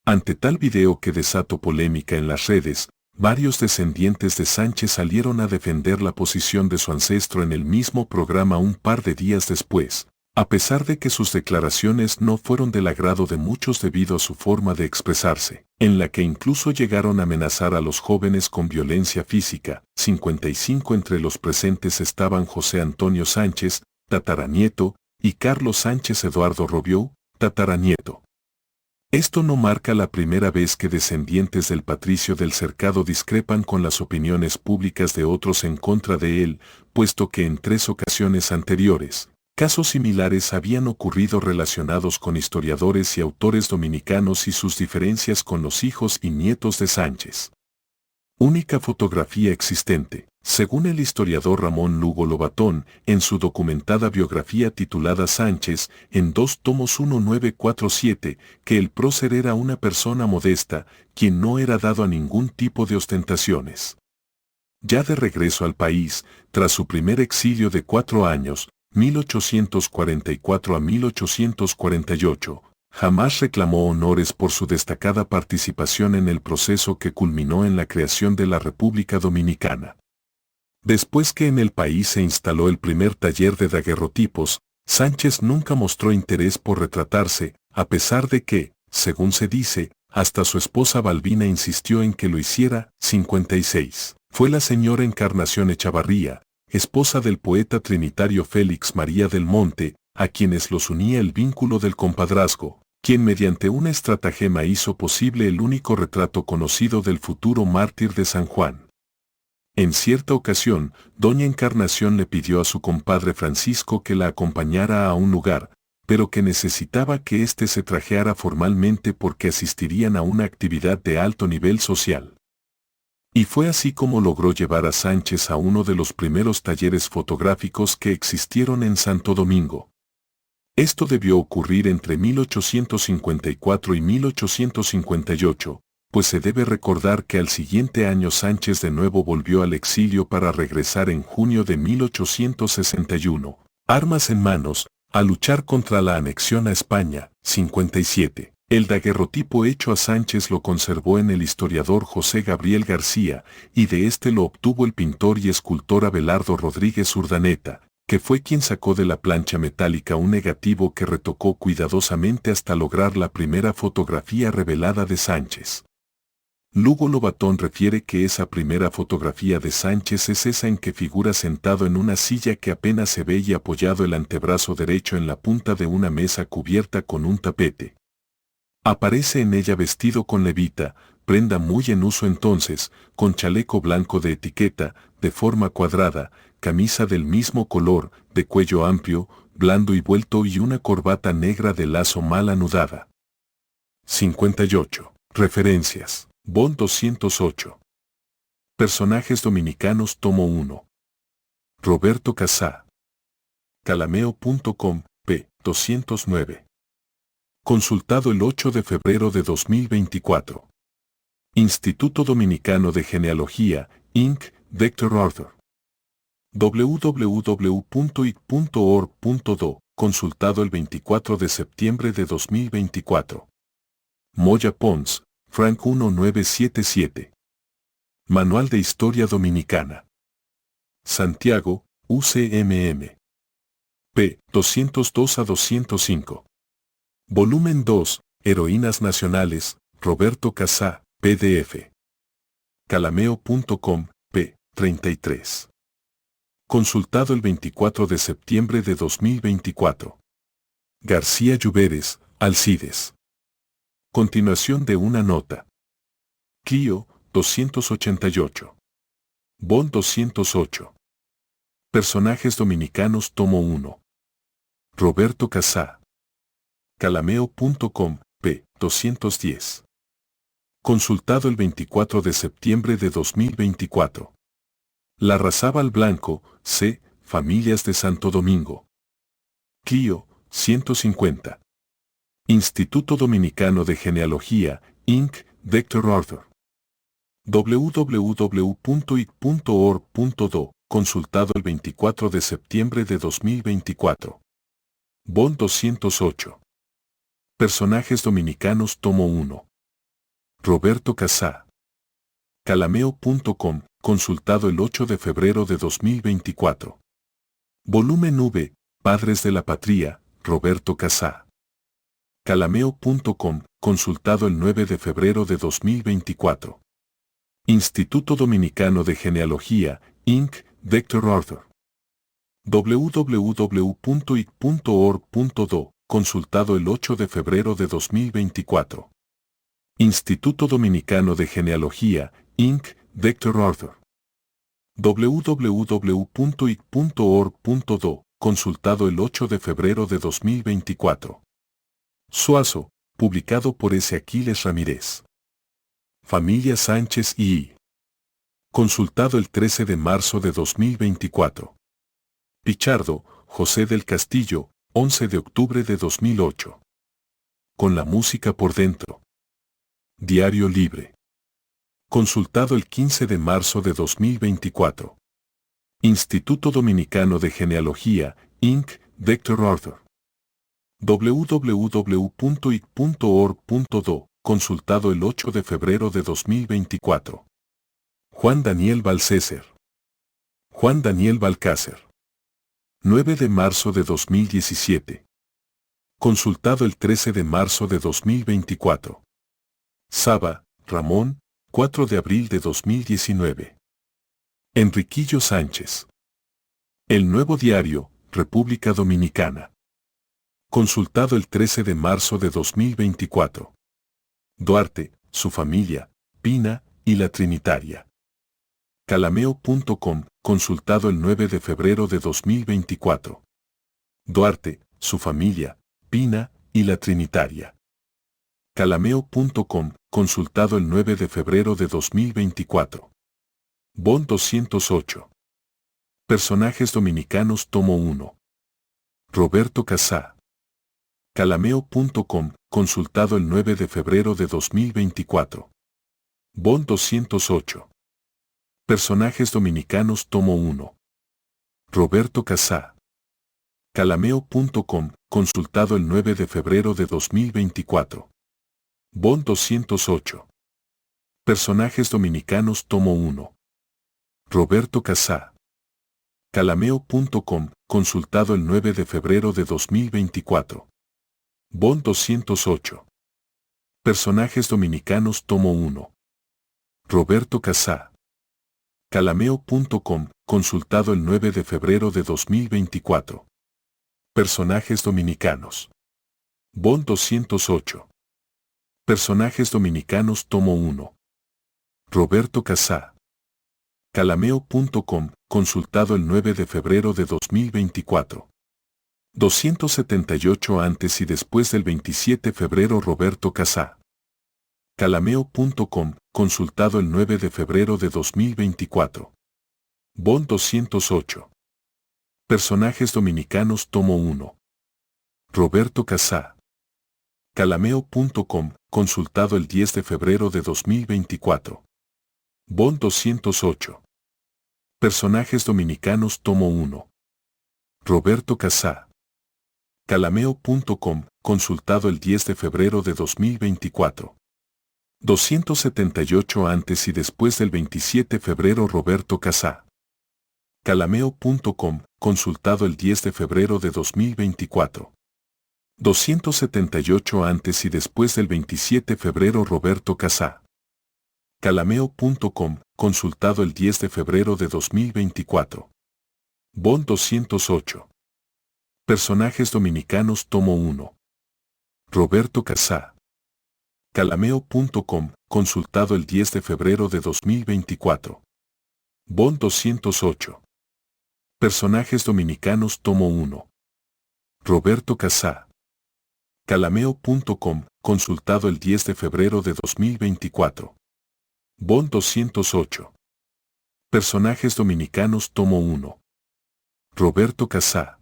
Ante tal video que desató polémica en las redes, varios descendientes de Sánchez salieron a defender la posición de su ancestro en el mismo programa un par de días después, a pesar de que sus declaraciones no fueron del agrado de muchos debido a su forma de expresarse, en la que incluso llegaron a amenazar a los jóvenes con violencia física. 55 entre los presentes estaban José Antonio Sánchez, tataranieto, y Carlos Sánchez Eduardo Robiou, tataranieto. Esto no marca la primera vez que descendientes del patricio del Cercado discrepan con las opiniones públicas de otros en contra de él, puesto que en 3 ocasiones anteriores, casos similares habían ocurrido relacionados con historiadores y autores dominicanos y sus diferencias con los hijos y nietos de Sánchez. Única fotografía existente, según el historiador Ramón Lugo Lobatón, en su documentada biografía titulada Sánchez, en 2 tomos 1947, que el prócer era una persona modesta, quien no era dado a ningún tipo de ostentaciones. Ya de regreso al país, tras su primer exilio de 4 años, 1844 a 1848, jamás reclamó honores por su destacada participación en el proceso que culminó en la creación de la República Dominicana. Después que en el país se instaló el primer taller de daguerrotipos, Sánchez nunca mostró interés por retratarse, a pesar de que, según se dice, hasta su esposa Balbina insistió en que lo hiciera. 56. Fue la señora Encarnación Echavarría, esposa del poeta trinitario Félix María del Monte, a quienes los unía el vínculo del compadrazgo, quien mediante una estratagema hizo posible el único retrato conocido del futuro mártir de San Juan. En cierta ocasión, doña Encarnación le pidió a su compadre Francisco que la acompañara a un lugar, pero que necesitaba que éste se trajeara formalmente porque asistirían a una actividad de alto nivel social. Y fue así como logró llevar a Sánchez a uno de los primeros talleres fotográficos que existieron en Santo Domingo. Esto debió ocurrir entre 1854 y 1858, pues se debe recordar que al siguiente año Sánchez de nuevo volvió al exilio para regresar en junio de 1861, armas en manos, a luchar contra la anexión a España. 57. El daguerrotipo hecho a Sánchez lo conservó en el historiador José Gabriel García, y de este lo obtuvo el pintor y escultor Abelardo Rodríguez Urdaneta, que fue quien sacó de la plancha metálica un negativo que retocó cuidadosamente hasta lograr la primera fotografía revelada de Sánchez. Lugo Lobatón refiere que esa primera fotografía de Sánchez es esa en que figura sentado en una silla que apenas se ve y apoyado el antebrazo derecho en la punta de una mesa cubierta con un tapete. Aparece en ella vestido con levita, prenda muy en uso entonces, con chaleco blanco de etiqueta, de forma cuadrada, camisa del mismo color, de cuello amplio, blando y vuelto y una corbata negra de lazo mal anudada. 58. Referencias. Bond 208. Personajes dominicanos tomo 1. Roberto Casá. Calameo.com, p. 209. Consultado el 8 de febrero de 2024. Instituto Dominicano de Genealogía, Inc., Dr. Arthur. www.ic.org.do, consultado el 24 de septiembre de 2024. Moya Pons, Frank 1977. Manual de Historia Dominicana. Santiago, UCMM. p. 202 a 205. Volumen 2, Heroínas Nacionales, Roberto Casá, PDF. Calameo.com, p. 33. Consultado el 24 de septiembre de 2024. García Lluveres, Alcides. Continuación de una nota. Clio, 288. Bond 208. Personajes dominicanos tomo 1. Roberto Casá. Calameo.com, p. 210. Consultado el 24 de septiembre de 2024. Larrazábal Blanco, C. Familias de Santo Domingo. Clio, 150. Instituto Dominicano de Genealogía, Inc., Dr. Arthur. www.ic.org.do, consultado el 24 de septiembre de 2024. Bond 208. Personajes dominicanos tomo 1. Roberto Casá. Calameo.com, consultado el 8 de febrero de 2024. Volumen V, Padres de la Patria, Roberto Casá. Calameo.com, consultado el 9 de febrero de 2024. Instituto Dominicano de Genealogía, Inc., Dr. Arthur. www.ic.org.do, consultado el 8 de febrero de 2024. Instituto Dominicano de Genealogía, Inc., Dr. Arthur. www.ic.org.do, consultado el 8 de febrero de 2024. Suazo, publicado por S. Aquiles Ramírez. Familia Sánchez y consultado el 13 de marzo de 2024. Pichardo, José del Castillo, 11 de octubre de 2008. Con la música por dentro. Diario Libre. Consultado el 15 de marzo de 2024. Instituto Dominicano de Genealogía, Inc., Dr. Arthur. www.ic.org.do, consultado el 8 de febrero de 2024. Juan Daniel Balcácer. Juan Daniel Balcácer. 9 de marzo de 2017. Consultado el 13 de marzo de 2024. Saba, Ramón, 4 de abril de 2019. Enriquillo Sánchez. El Nuevo Diario, República Dominicana. Consultado el 13 de marzo de 2024. Duarte, su familia, Pina y la Trinitaria. Calameo.com, consultado el 9 de febrero de 2024. Duarte, su familia, Pina y la Trinitaria. Calameo.com, consultado el 9 de febrero de 2024. Bond 208. Personajes dominicanos tomo 1. Roberto Casá. Calameo.com, consultado el 9 de febrero de 2024. Bond 208. Personajes dominicanos tomo 1. Roberto Casá. Calameo.com, consultado el 9 de febrero de 2024. Bond 208. Personajes dominicanos tomo 1. Roberto Casá. Calameo.com, consultado el 9 de febrero de 2024. Bond 208. Personajes dominicanos tomo 1. Roberto Casá. Calameo.com, consultado el 9 de febrero de 2024. Personajes dominicanos. Bond 208. Personajes dominicanos tomo 1. Roberto Casá. Calameo.com, consultado el 9 de febrero de 2024. 278 antes y después del 27 de febrero Roberto Casá. Calameo.com, consultado el 9 de febrero de 2024. Bond 208. Personajes dominicanos tomo 1. Roberto Casá. Calameo.com, consultado el 10 de febrero de 2024. Bond 208. Personajes dominicanos tomo 1. Roberto Casá. Calameo.com, consultado el 10 de febrero de 2024. 278 antes y después del 27 de febrero Roberto Casá. Calameo.com, consultado el 10 de febrero de 2024. 278 antes y después del 27 de febrero Roberto Casá. Calameo.com, consultado el 10 de febrero de 2024. Bond 208. Personajes dominicanos tomo 1. Roberto Casá. Calameo.com, consultado el 10 de febrero de 2024. Bond 208. Personajes dominicanos tomo 1. Roberto Casá. Calameo.com, consultado el 10 de febrero de 2024. Bond 208. Personajes dominicanos tomo 1. Roberto Casá.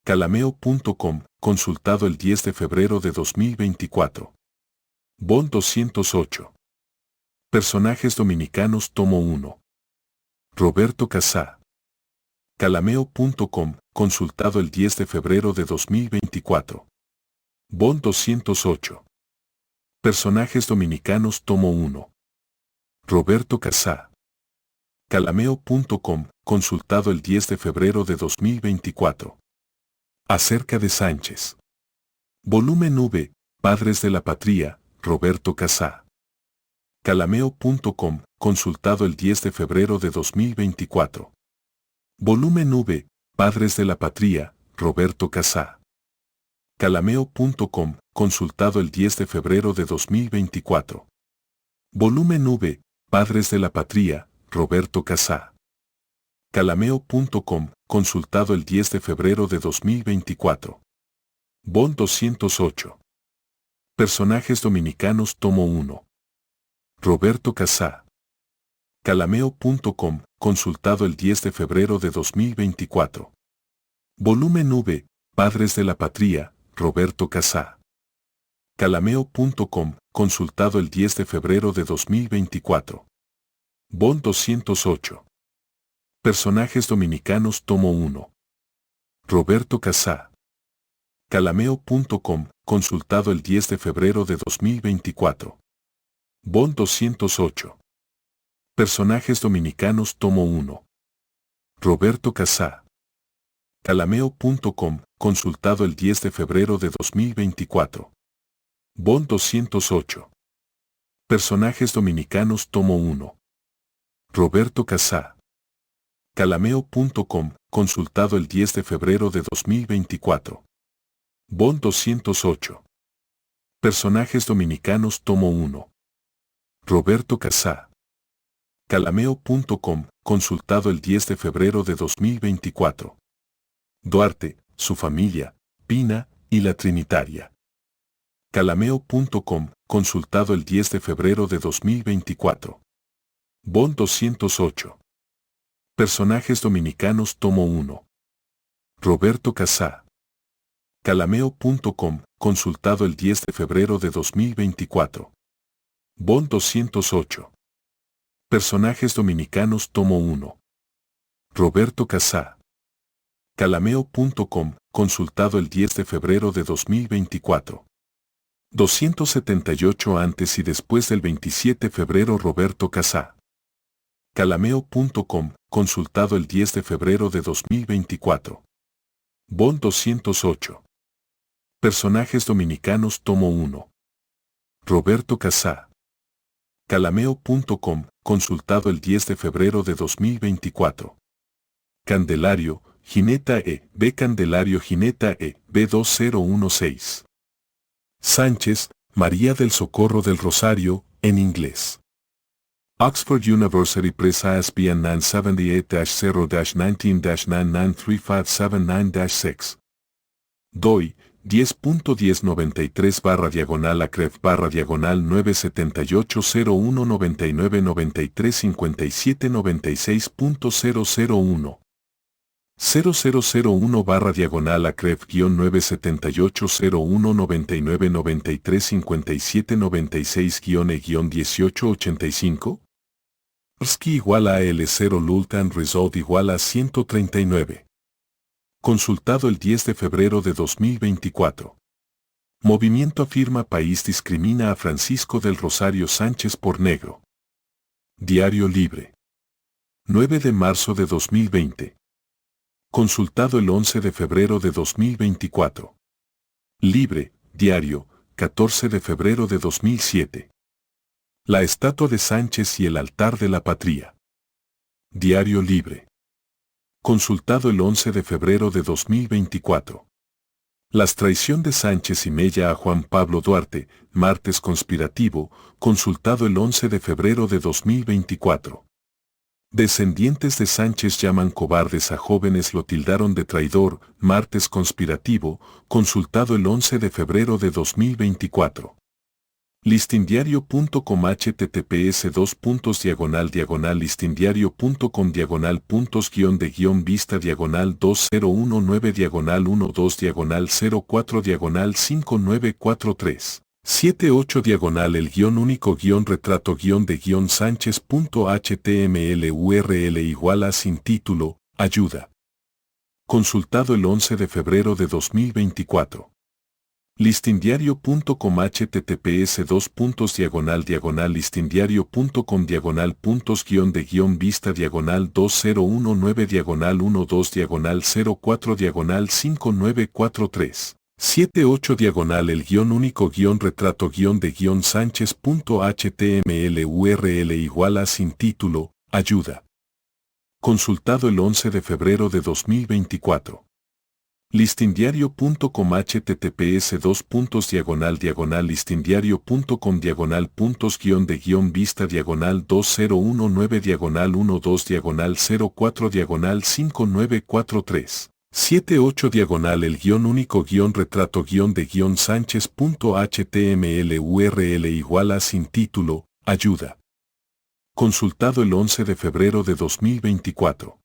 Calameo.com, consultado el 10 de febrero de 2024. Bond 208. Personajes dominicanos tomo 1. Roberto Casá. Calameo.com, consultado el 10 de febrero de 2024. Bond 208. Personajes dominicanos tomo 1. Roberto Casá. Calameo.com, consultado el 10 de febrero de 2024. Acerca de Sánchez. Volumen V, Padres de la Patria, Roberto Casá. Calameo.com, consultado el 10 de febrero de 2024. Volumen V, Padres de la Patria, Roberto Casá. Calameo.com, consultado el 10 de febrero de 2024. Volumen V, Padres de la Patria, Roberto Casá. Calameo.com, consultado el 10 de febrero de 2024. Bond 208. Personajes dominicanos tomo 1. Roberto Casá. Calameo.com, consultado el 10 de febrero de 2024. Volumen V, Padres de la Patria, Roberto Casá. Calameo.com, consultado el 10 de febrero de 2024. Bond 208. Personajes dominicanos tomo 1. Roberto Casá. Calameo.com, consultado el 10 de febrero de 2024. Bond 208. Personajes dominicanos tomo 1. Roberto Casá. Calameo.com, consultado el 10 de febrero de 2024. Bond 208. Personajes dominicanos tomo 1. Roberto Casá. Calameo.com, consultado el 10 de febrero de 2024. Bond 208. Personajes dominicanos tomo 1. Roberto Casá. Calameo.com, consultado el 10 de febrero de 2024. Duarte, su familia, Pina y la Trinitaria. Calameo.com, consultado el 10 de febrero de 2024. Bond 208. Personajes dominicanos tomo 1. Roberto Casá. Calameo.com, consultado el 10 de febrero de 2024. Bond 208. Personajes dominicanos tomo 1. Roberto Casá. Calameo.com, consultado el 10 de febrero de 2024. 278 antes y después del 27 de febrero Roberto Casá. Calameo.com, consultado el 10 de febrero de 2024. Bond 208. Personajes dominicanos tomo 1. Roberto Casá. Calameo.com, consultado el 10 de febrero de 2024. Candelario, Gineta B. Candelario Gineta B2016. Sánchez, María del Socorro del Rosario, en inglés. Oxford University Press ISBN 978-0-19-993579-6. DOI, 10.1093-acref-0199-935796.001. 0001-acref-0978-019935796-E-1885. RSKI igual a L0 Lultan Result igual a 139. Consultado el 10 de febrero de 2024. Movimiento afirma país discrimina a Francisco del Rosario Sánchez por negro. Diario Libre. 9 de marzo de 2020. Consultado el 11 de febrero de 2024. Libre, Diario, 14 de febrero de 2007. La estatua de Sánchez y el altar de la patria. Diario Libre. Consultado el 11 de febrero de 2024. Las traición de Sánchez y Mella a Juan Pablo Duarte, martes conspirativo, consultado el 11 de febrero de 2024. Descendientes de Sánchez llaman cobardes a jóvenes, lo tildaron de traidor, martes conspirativo, consultado el 11 de febrero de 2024. Listindiario.com https://listindiario.com /vista 2019 12 04 5943 78 el único retrato de sánchez.html URL igual a sin título, ayuda. Consultado el 11 de febrero de 2024. Listindiario.com https://listindiario.com /vista 2019 12 04 5943 78 el único retrato de sánchez.html URL igual a sin título, ayuda. Consultado el 11 de febrero de 2024. Listindiario.com https://listindiario.com /vista 2019 12 04 5943 78 el único retrato de sánchez.html URL igual a sin título, ayuda. Consultado el 11 de febrero de 2024.